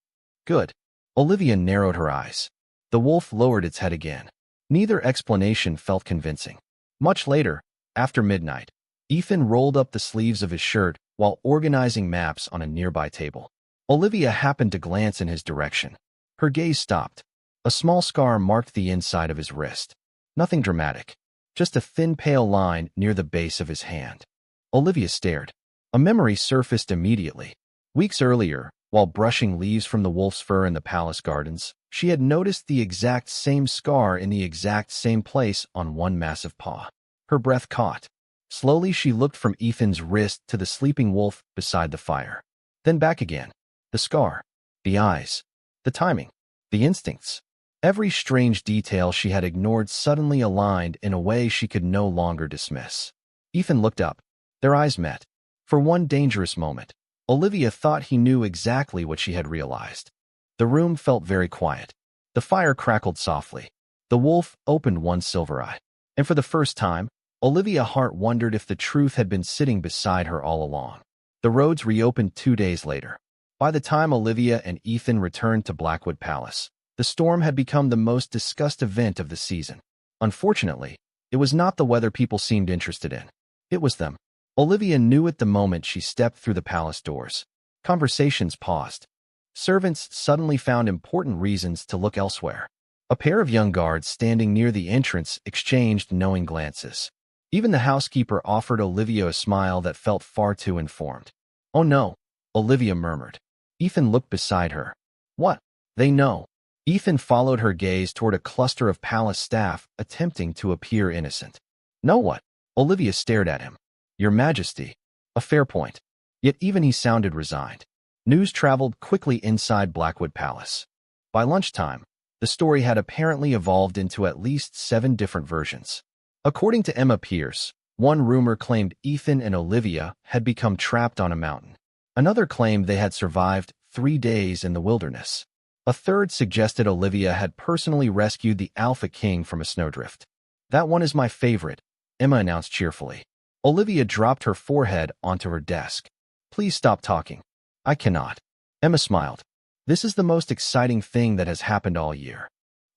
Good. Olivia narrowed her eyes. The wolf lowered its head again. Neither explanation felt convincing. Much later, after midnight, Ethan rolled up the sleeves of his shirt while organizing maps on a nearby table. Olivia happened to glance in his direction. Her gaze stopped. A small scar marked the inside of his wrist. Nothing dramatic. Just a thin pale line near the base of his hand. Olivia stared. A memory surfaced immediately. Weeks earlier, while brushing leaves from the wolf's fur in the palace gardens, she had noticed the exact same scar in the exact same place on one massive paw. Her breath caught. Slowly she looked from Ethan's wrist to the sleeping wolf beside the fire. Then back again. The scar. The eyes. The timing. The instincts. Every strange detail she had ignored suddenly aligned in a way she could no longer dismiss. Ethan looked up. Their eyes met. For one dangerous moment, Olivia thought he knew exactly what she had realized. The room felt very quiet. The fire crackled softly. The wolf opened one silver eye. And for the first time, Olivia Hart wondered if the truth had been sitting beside her all along. The roads reopened 2 days later. By the time Olivia and Ethan returned to Blackwood Palace, the storm had become the most discussed event of the season. Unfortunately, it was not the weather people seemed interested in. It was them. Olivia knew at the moment she stepped through the palace doors. Conversations paused. Servants suddenly found important reasons to look elsewhere. A pair of young guards standing near the entrance exchanged knowing glances. Even the housekeeper offered Olivia a smile that felt far too informed. Oh no, Olivia murmured. Ethan looked beside her. What? They know. Ethan followed her gaze toward a cluster of palace staff attempting to appear innocent. Know what? Olivia stared at him. Your Majesty. A fair point. Yet even he sounded resigned. News traveled quickly inside Blackwood Palace. By lunchtime, the story had apparently evolved into at least 7 different versions. According to Emma Pierce, one rumor claimed Ethan and Olivia had become trapped on a mountain. Another claimed they had survived 3 days in the wilderness. A third suggested Olivia had personally rescued the Alpha King from a snowdrift. That one is my favorite, Emma announced cheerfully. Olivia dropped her forehead onto her desk. Please stop talking. I cannot. Emma smiled. This is the most exciting thing that has happened all year.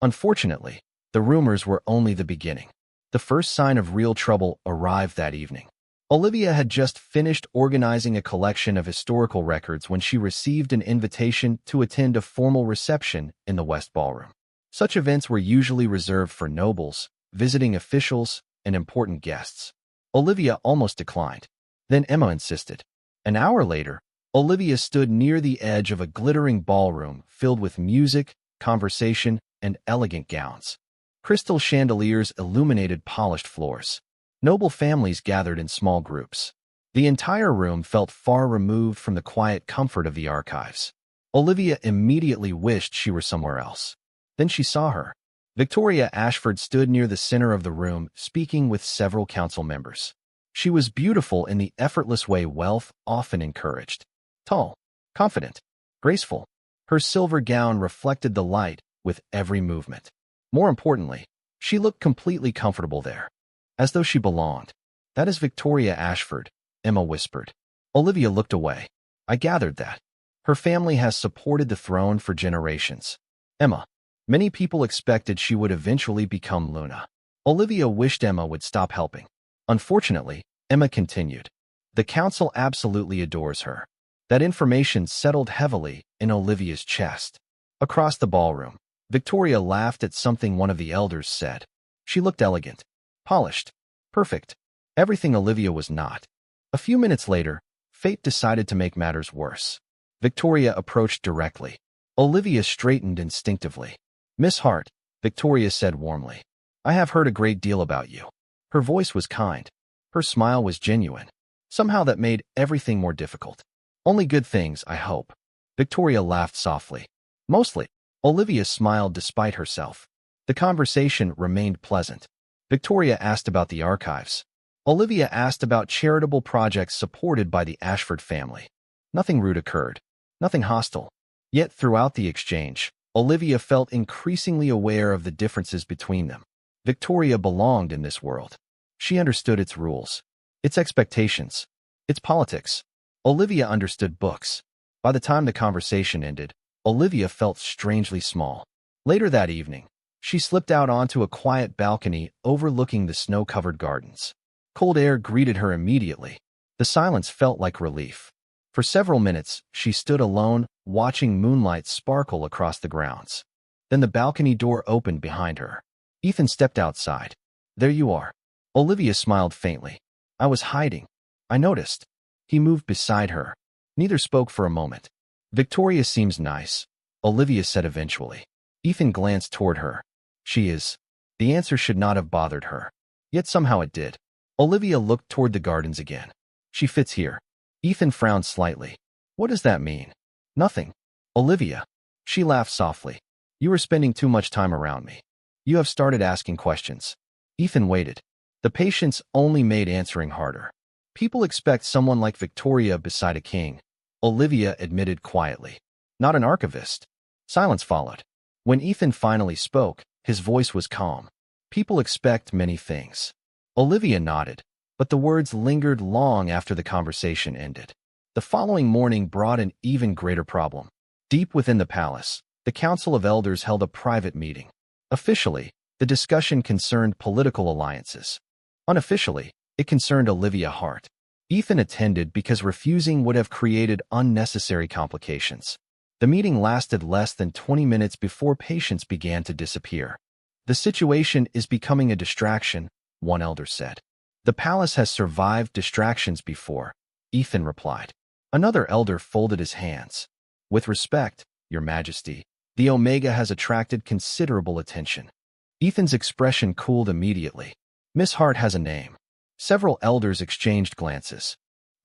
Unfortunately, the rumors were only the beginning. The first sign of real trouble arrived that evening. Olivia had just finished organizing a collection of historical records when she received an invitation to attend a formal reception in the West Ballroom. Such events were usually reserved for nobles, visiting officials, and important guests. Olivia almost declined. Then Emma insisted. An hour later, Olivia stood near the edge of a glittering ballroom filled with music, conversation, and elegant gowns. Crystal chandeliers illuminated polished floors. Noble families gathered in small groups. The entire room felt far removed from the quiet comfort of the archives. Olivia immediately wished she were somewhere else. Then she saw her. Victoria Ashford stood near the center of the room, speaking with several council members. She was beautiful in the effortless way wealth often encouraged. Tall, confident, graceful. Her silver gown reflected the light with every movement. More importantly, she looked completely comfortable there, as though she belonged. That is Victoria Ashford, Emma whispered. Olivia looked away. I gathered that. Her family has supported the throne for generations. Emma. Many people expected she would eventually become Luna. Olivia wished Emma would stop helping. Unfortunately, Emma continued. The council absolutely adores her. That information settled heavily in Olivia's chest. Across the ballroom, Victoria laughed at something one of the elders said. She looked elegant, polished, perfect. Everything Olivia was not. A few minutes later, fate decided to make matters worse. Victoria approached directly. Olivia straightened instinctively. Miss Hart, Victoria said warmly. I have heard a great deal about you. Her voice was kind. Her smile was genuine. Somehow that made everything more difficult. Only good things, I hope. Victoria laughed softly. Mostly. Olivia smiled despite herself. The conversation remained pleasant. Victoria asked about the archives. Olivia asked about charitable projects supported by the Ashford family. Nothing rude occurred. Nothing hostile. Yet throughout the exchange, Olivia felt increasingly aware of the differences between them. Victoria belonged in this world. She understood its rules, its expectations, its politics. Olivia understood books. By the time the conversation ended, Olivia felt strangely small. Later that evening, she slipped out onto a quiet balcony overlooking the snow-covered gardens. Cold air greeted her immediately. The silence felt like relief. For several minutes, she stood alone, watching moonlight sparkle across the grounds. Then the balcony door opened behind her. Ethan stepped outside. There you are. Olivia smiled faintly. I was hiding. I noticed. He moved beside her. Neither spoke for a moment. Victoria seems nice, Olivia said eventually. Ethan glanced toward her. She is. The answer should not have bothered her. Yet somehow it did. Olivia looked toward the gardens again. She fits here. Ethan frowned slightly. What does that mean? Nothing. Olivia. She laughed softly. You are spending too much time around me. You have started asking questions. Ethan waited. The patience only made answering harder. People expect someone like Victoria beside a king, Olivia admitted quietly. Not an archivist. Silence followed. When Ethan finally spoke, his voice was calm. People expect many things. Olivia nodded, but the words lingered long after the conversation ended. The following morning brought an even greater problem. Deep within the palace, the Council of Elders held a private meeting. Officially, the discussion concerned political alliances. Unofficially, it concerned Olivia Hart. Ethan attended because refusing would have created unnecessary complications. The meeting lasted less than 20 minutes before patients began to disappear. The situation is becoming a distraction, one elder said. The palace has survived distractions before, Ethan replied. Another elder folded his hands. With respect, Your Majesty, the Omega has attracted considerable attention. Ethan's expression cooled immediately. Miss Hart has a name. Several elders exchanged glances.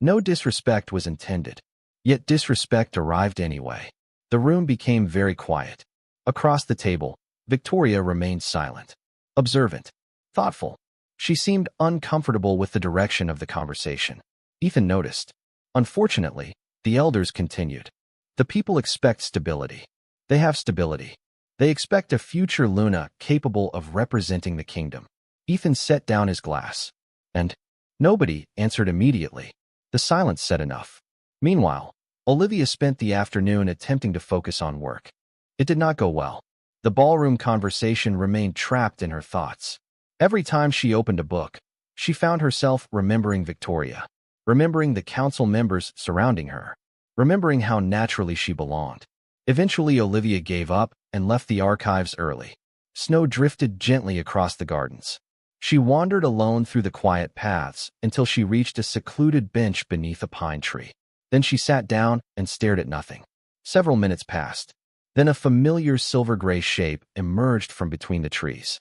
No disrespect was intended, yet disrespect arrived anyway. The room became very quiet. Across the table, Victoria remained silent, observant, thoughtful. She seemed uncomfortable with the direction of the conversation. Ethan noticed. Unfortunately, the elders continued. The people expect stability. They have stability. They expect a future Luna capable of representing the kingdom. Ethan set down his glass. And Nobody answered immediately. The silence said enough. Meanwhile, Olivia spent the afternoon attempting to focus on work. It did not go well. The ballroom conversation remained trapped in her thoughts. Every time she opened a book, she found herself remembering Victoria, remembering the council members surrounding her, remembering how naturally she belonged. Eventually, Olivia gave up and left the archives early. Snow drifted gently across the gardens. She wandered alone through the quiet paths until she reached a secluded bench beneath a pine tree. Then she sat down and stared at nothing. Several minutes passed. Then a familiar silver-gray shape emerged from between the trees.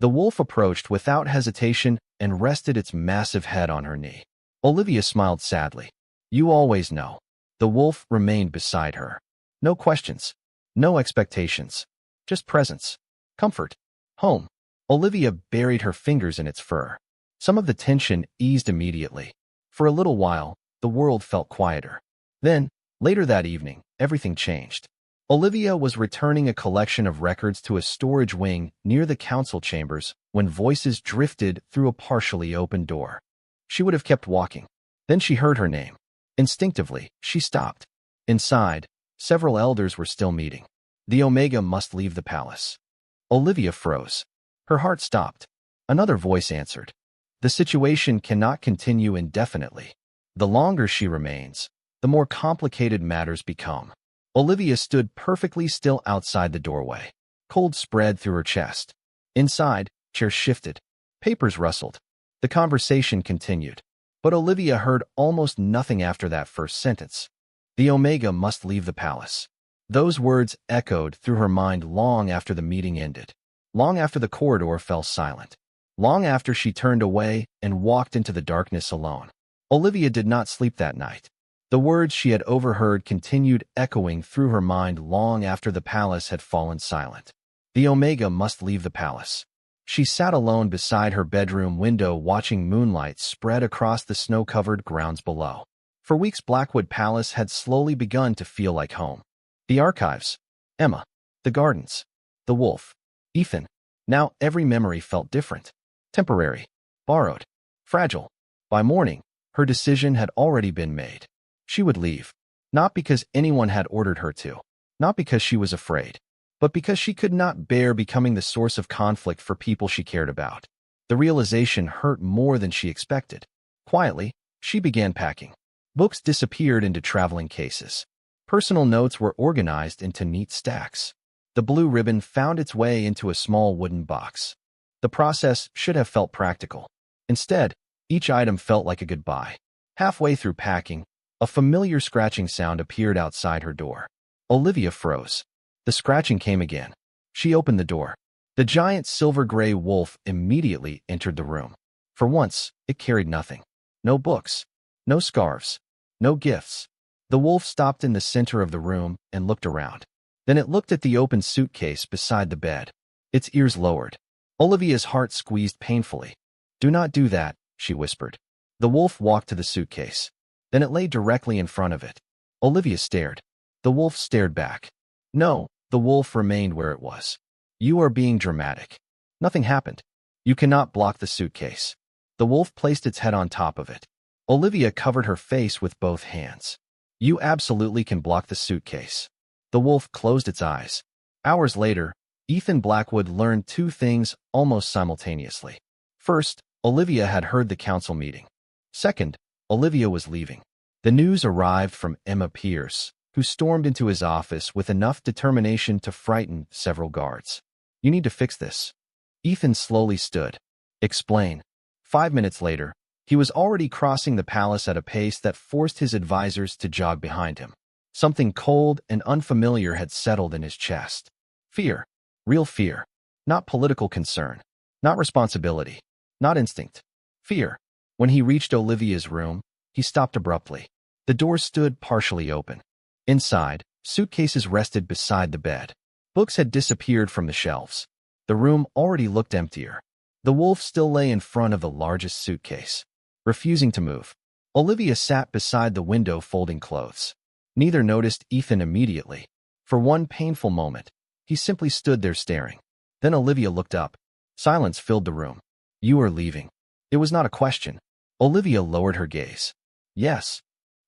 The wolf approached without hesitation and rested its massive head on her knee. Olivia smiled sadly. You always know. The wolf remained beside her. No questions. No expectations. Just presence. Comfort. Home. Olivia buried her fingers in its fur. Some of the tension eased immediately. For a little while, the world felt quieter. Then, later that evening, everything changed. Olivia was returning a collection of records to a storage wing near the council chambers when voices drifted through a partially open door. She would have kept walking. Then she heard her name. Instinctively, she stopped. Inside, several elders were still meeting. The Omega must leave the palace. Olivia froze. Her heart stopped. Another voice answered. The situation cannot continue indefinitely. The longer she remains, the more complicated matters become. Olivia stood perfectly still outside the doorway. Cold spread through her chest. Inside, chairs shifted. Papers rustled. The conversation continued. But Olivia heard almost nothing after that first sentence. The Omega must leave the palace. Those words echoed through her mind long after the meeting ended. Long after the corridor fell silent. Long after she turned away and walked into the darkness alone. Olivia did not sleep that night. The words she had overheard continued echoing through her mind long after the palace had fallen silent. The Omega must leave the palace. She sat alone beside her bedroom window watching moonlight spread across the snow-covered grounds below. For weeks, Blackwood Palace had slowly begun to feel like home. The archives, Emma, the gardens, the wolf, Ethan. Now every memory felt different. Temporary, borrowed, fragile. By morning, her decision had already been made. She would leave. Not because anyone had ordered her to. Not because she was afraid. But because she could not bear becoming the source of conflict for people she cared about. The realization hurt more than she expected. Quietly, she began packing. Books disappeared into traveling cases. Personal notes were organized into neat stacks. The blue ribbon found its way into a small wooden box. The process should have felt practical. Instead, each item felt like a goodbye. Halfway through packing, a familiar scratching sound appeared outside her door. Olivia froze. The scratching came again. She opened the door. The giant silver-gray wolf immediately entered the room. For once, it carried nothing. No books. No scarves. No gifts. The wolf stopped in the center of the room and looked around. Then it looked at the open suitcase beside the bed. Its ears lowered. Olivia's heart squeezed painfully. Do not do that, she whispered. The wolf walked to the suitcase. Then it lay directly in front of it. Olivia stared. The wolf stared back. No, the wolf remained where it was. You are being dramatic. Nothing happened. You cannot block the suitcase. The wolf placed its head on top of it. Olivia covered her face with both hands. You absolutely can block the suitcase. The wolf closed its eyes. Hours later, Ethan Blackwood learned two things almost simultaneously. First, Olivia had heard the council meeting. Second, Olivia was leaving. The news arrived from Emma Pierce, who stormed into his office with enough determination to frighten several guards. You need to fix this. Ethan slowly stood. Explain. 5 minutes later, he was already crossing the palace at a pace that forced his advisors to jog behind him. Something cold and unfamiliar had settled in his chest. Fear. Real fear. Not political concern. Not responsibility. Not instinct. Fear. When he reached Olivia's room, he stopped abruptly. The door stood partially open. Inside, suitcases rested beside the bed. Books had disappeared from the shelves. The room already looked emptier. The wolf still lay in front of the largest suitcase. Refusing to move, Olivia sat beside the window folding clothes. Neither noticed Ethan immediately. For one painful moment, he simply stood there staring. Then Olivia looked up. Silence filled the room. You are leaving. It was not a question. Olivia lowered her gaze. Yes.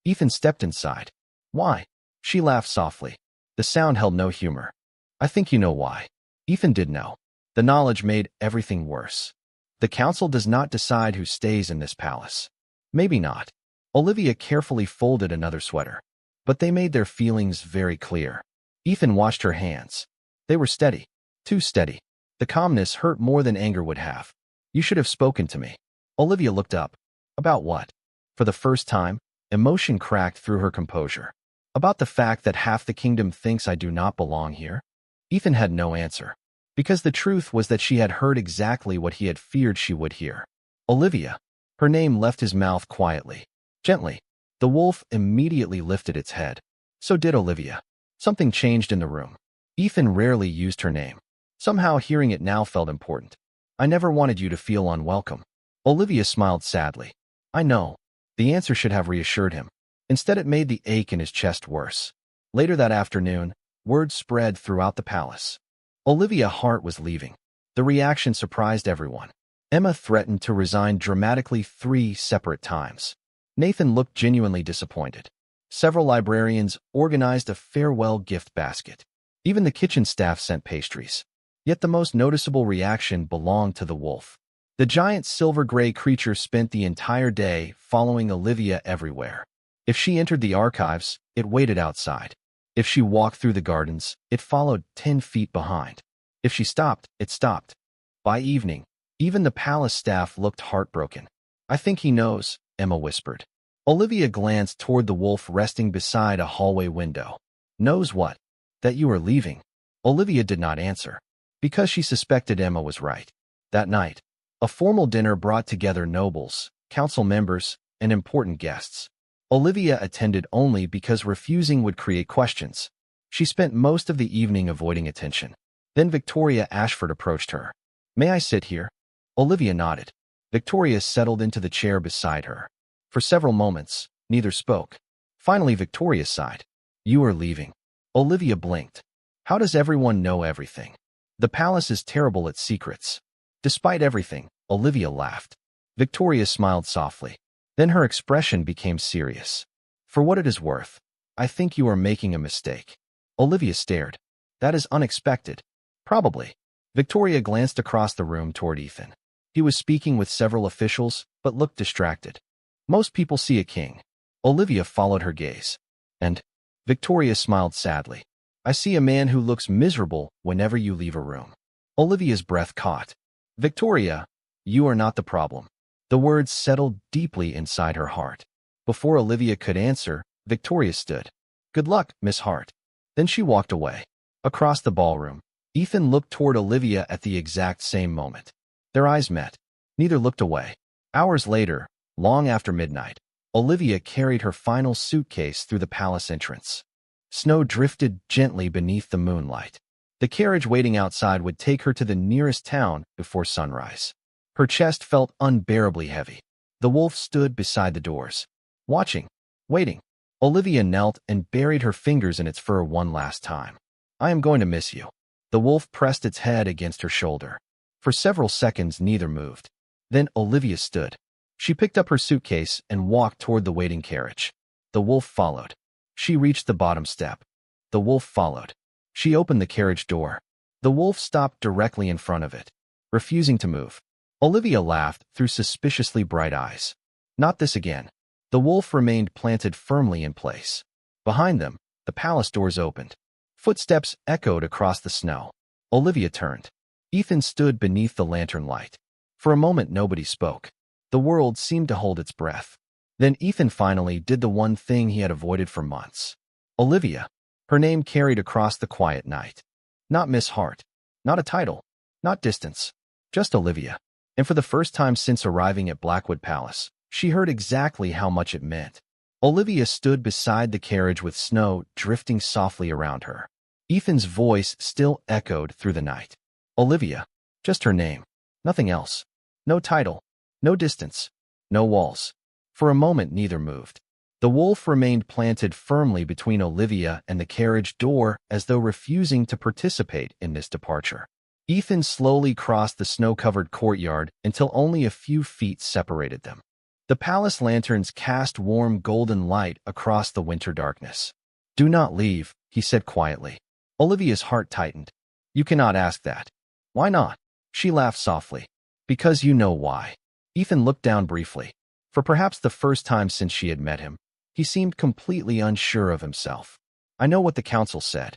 Ethan stepped inside. Why? She laughed softly. The sound held no humor. I think you know why. Ethan did know. The knowledge made everything worse. The council does not decide who stays in this palace. Maybe not. Olivia carefully folded another sweater. But they made their feelings very clear. Ethan washed her hands. They were steady. Too steady. The calmness hurt more than anger would have. You should have spoken to me. Olivia looked up. About what? For the first time, emotion cracked through her composure. About the fact that half the kingdom thinks I do not belong here? Ethan had no answer. Because the truth was that she had heard exactly what he had feared she would hear. Olivia. Her name left his mouth quietly. Gently. The wolf immediately lifted its head. So did Olivia. Something changed in the room. Ethan rarely used her name. Somehow hearing it now felt important. I never wanted you to feel unwelcome. Olivia smiled sadly. I know. The answer should have reassured him. Instead, it made the ache in his chest worse. Later that afternoon, word spread throughout the palace. Olivia Hart was leaving. The reaction surprised everyone. Emma threatened to resign dramatically 3 separate times. Nathan looked genuinely disappointed. Several librarians organized a farewell gift basket. Even the kitchen staff sent pastries. Yet the most noticeable reaction belonged to the wolf. The giant silver-gray creature spent the entire day following Olivia everywhere. If she entered the archives, it waited outside. If she walked through the gardens, it followed 10 feet behind. If she stopped, it stopped. By evening, even the palace staff looked heartbroken. I think he knows, Emma whispered. Olivia glanced toward the wolf resting beside a hallway window. Knows what? That you are leaving. Olivia did not answer. Because she suspected Emma was right. That night, a formal dinner brought together nobles, council members, and important guests. Olivia attended only because refusing would create questions. She spent most of the evening avoiding attention. Then Victoria Ashford approached her. May I sit here? Olivia nodded. Victoria settled into the chair beside her. For several moments, neither spoke. Finally, Victoria sighed. You are leaving. Olivia blinked. How does everyone know everything? The palace is terrible at secrets. Despite everything, Olivia laughed. Victoria smiled softly. Then her expression became serious. For what it is worth, I think you are making a mistake. Olivia stared. That is unexpected. Probably. Victoria glanced across the room toward Ethan. He was speaking with several officials, but looked distracted. Most people see a king. Olivia followed her gaze. And Victoria smiled sadly. I see a man who looks miserable whenever you leave a room. Olivia's breath caught. Victoria, you are not the problem. The words settled deeply inside her heart. Before Olivia could answer, Victoria stood. Good luck, Miss Hart. Then she walked away. Across the ballroom, Ethan looked toward Olivia at the exact same moment. Their eyes met. Neither looked away. Hours later, long after midnight, Olivia carried her final suitcase through the palace entrance. Snow drifted gently beneath the moonlight. The carriage waiting outside would take her to the nearest town before sunrise. Her chest felt unbearably heavy. The wolf stood beside the doors, watching, waiting. Olivia knelt and buried her fingers in its fur one last time. I am going to miss you. The wolf pressed its head against her shoulder. For several seconds, neither moved. Then Olivia stood. She picked up her suitcase and walked toward the waiting carriage. The wolf followed. She reached the bottom step. The wolf followed. She opened the carriage door. The wolf stopped directly in front of it, refusing to move. Olivia laughed through suspiciously bright eyes. Not this again. The wolf remained planted firmly in place. Behind them, the palace doors opened. Footsteps echoed across the snow. Olivia turned. Ethan stood beneath the lantern light. For a moment, nobody spoke. The world seemed to hold its breath. Then Ethan finally did the one thing he had avoided for months. Olivia. Her name carried across the quiet night. Not Miss Hart. Not a title. Not distance. Just Olivia. And for the first time since arriving at Blackwood Palace, she heard exactly how much it meant. Olivia stood beside the carriage with snow drifting softly around her. Ethan's voice still echoed through the night. Olivia. Just her name. Nothing else. No title. No distance. No walls. For a moment, neither moved. The wolf remained planted firmly between Olivia and the carriage door as though refusing to participate in this departure. Ethan slowly crossed the snow-covered courtyard until only a few feet separated them. The palace lanterns cast warm golden light across the winter darkness. "Do not leave," he said quietly. Olivia's heart tightened. "You cannot ask that." "Why not?" She laughed softly. "Because you know why." Ethan looked down briefly. For perhaps the first time since she had met him, he seemed completely unsure of himself. "I know what the council said."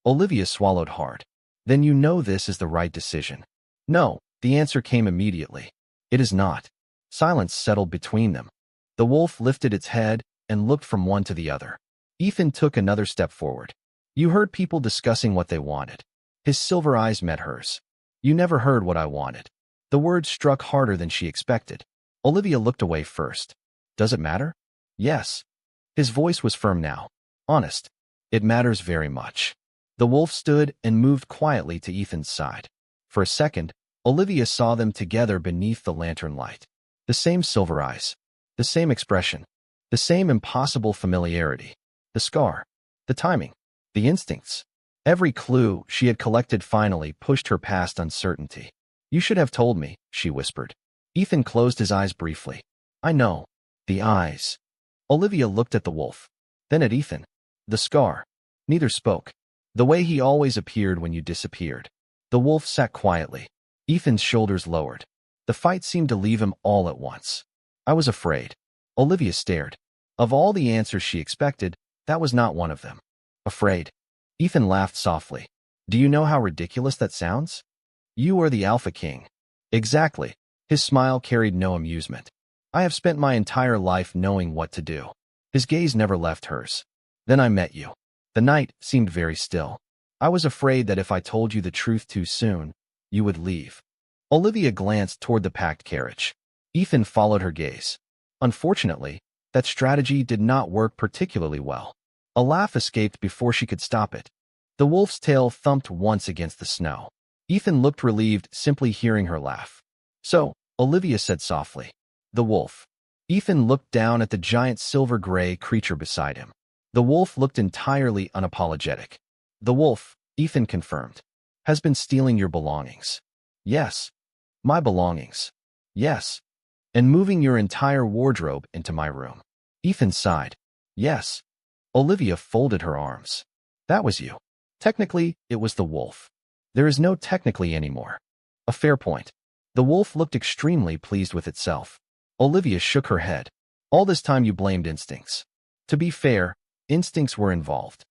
Olivia swallowed hard. "Then you know this is the right decision." "No," the answer came immediately. "It is not." Silence settled between them. The wolf lifted its head and looked from one to the other. Ethan took another step forward. "You heard people discussing what they wanted." His silver eyes met hers. "You never heard what I wanted." The words struck harder than she expected. Olivia looked away first. "Does it matter?" "Yes." His voice was firm now. Honest. "It matters very much." The wolf stood and moved quietly to Ethan's side. For a second, Olivia saw them together beneath the lantern light. The same silver eyes. The same expression. The same impossible familiarity. The scar. The timing. The instincts. Every clue she had collected finally pushed her past uncertainty. "You should have told me," she whispered. Ethan closed his eyes briefly. "I know." The eyes. Olivia looked at the wolf. Then at Ethan. The scar. Neither spoke. "The way he always appeared when you disappeared." The wolf sat quietly. Ethan's shoulders lowered. The fight seemed to leave him all at once. "I was afraid." Olivia stared. Of all the answers she expected, that was not one of them. "Afraid?" Ethan laughed softly. "Do you know how ridiculous that sounds? You are the Alpha King." "Exactly." His smile carried no amusement. "I have spent my entire life knowing what to do." His gaze never left hers. "Then I met you." The night seemed very still. "I was afraid that if I told you the truth too soon, you would leave." Olivia glanced toward the packed carriage. Ethan followed her gaze. Unfortunately, that strategy did not work particularly well. A laugh escaped before she could stop it. The wolf's tail thumped once against the snow. Ethan looked relieved simply hearing her laugh. "So," Olivia said softly. "The wolf." Ethan looked down at the giant silver-gray creature beside him. The wolf looked entirely unapologetic. "The wolf," Ethan confirmed, "has been stealing your belongings." "Yes." "My belongings." "Yes." "And moving your entire wardrobe into my room." Ethan sighed. "Yes." Olivia folded her arms. "That was you." "Technically, it was the wolf." "There is no technically anymore." "A fair point." The wolf looked extremely pleased with itself. Olivia shook her head. "All this time you blamed instincts." "To be fair, instincts were involved."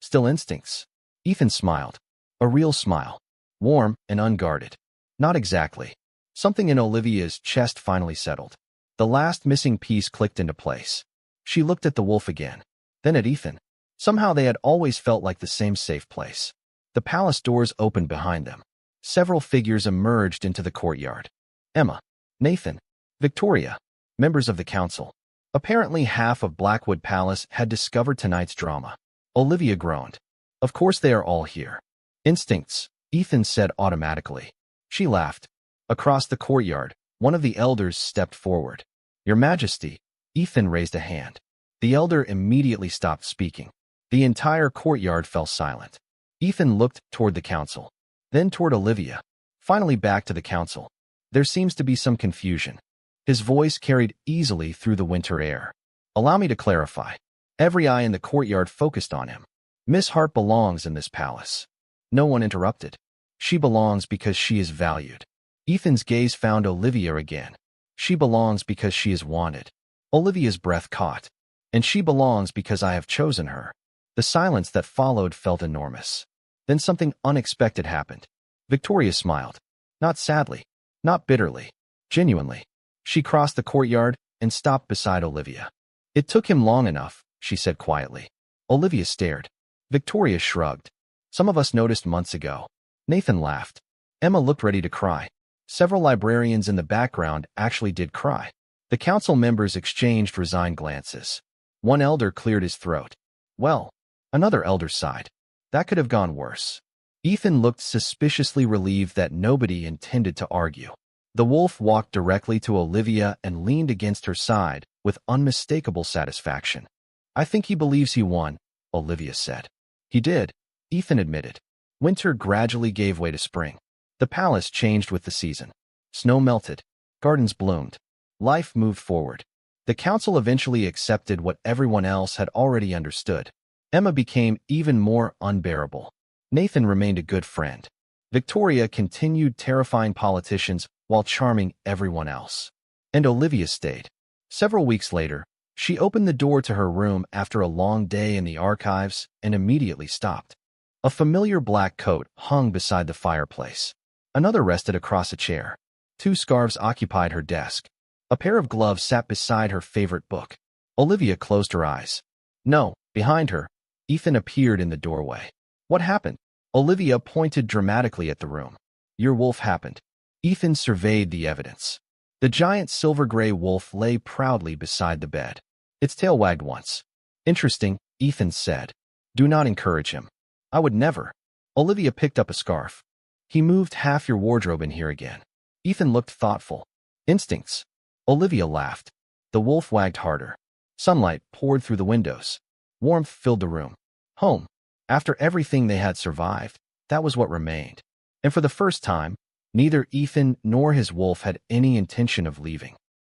"Still instincts." Ethan smiled. A real smile. Warm and unguarded. "Not exactly." Something in Olivia's chest finally settled. The last missing piece clicked into place. She looked at the wolf again. Then at Ethan. Somehow they had always felt like the same safe place. The palace doors opened behind them. Several figures emerged into the courtyard. Emma, Nathan, Victoria, members of the council. Apparently half of Blackwood Palace had discovered tonight's drama. Olivia groaned. "Of course they are all here." "Instincts," Ethan said automatically. She laughed. Across the courtyard, one of the elders stepped forward. "Your Majesty." Ethan raised a hand. The elder immediately stopped speaking. The entire courtyard fell silent. Ethan looked toward the council, then toward Olivia, finally back to the council. "There seems to be some confusion." His voice carried easily through the winter air. "Allow me to clarify." Every eye in the courtyard focused on him. "Miss Hart belongs in this palace." No one interrupted. "She belongs because she is valued." Ethan's gaze found Olivia again. "She belongs because she is wanted." Olivia's breath caught. "And she belongs because I have chosen her." The silence that followed felt enormous. Then something unexpected happened. Victoria smiled. Not sadly. Not bitterly. Genuinely. She crossed the courtyard and stopped beside Olivia. "It took him long enough," she said quietly. Olivia stared. Victoria shrugged. "Some of us noticed months ago." Nathan laughed. Emma looked ready to cry. Several librarians in the background actually did cry. The council members exchanged resigned glances. One elder cleared his throat. "Well," another elder sighed. "That could have gone worse." Ethan looked suspiciously relieved that nobody intended to argue. The wolf walked directly to Olivia and leaned against her side with unmistakable satisfaction. "I think he believes he won," Olivia said. "He did," Ethan admitted. Winter gradually gave way to spring. The palace changed with the season. Snow melted. Gardens bloomed. Life moved forward. The council eventually accepted what everyone else had already understood. Emma became even more unbearable. Nathan remained a good friend. Victoria continued terrifying politicians while charming everyone else. And Olivia stayed. Several weeks later, she opened the door to her room after a long day in the archives and immediately stopped. A familiar black coat hung beside the fireplace. Another rested across a chair. 2 scarves occupied her desk. A pair of gloves sat beside her favorite book. Olivia closed her eyes. No, behind her, Ethan appeared in the doorway. What happened? Olivia pointed dramatically at the room. Your wolf happened. Ethan surveyed the evidence. The giant silver-gray wolf lay proudly beside the bed. Its tail wagged once. Interesting, Ethan said. Do not encourage him. I would never. Olivia picked up a scarf. He moved half your wardrobe in here again. Ethan looked thoughtful. Instincts. Olivia laughed. The wolf wagged harder. Sunlight poured through the windows. Warmth filled the room. Home. After everything they had survived, that was what remained. And for the first time, neither Ethan nor his wolf had any intention of leaving.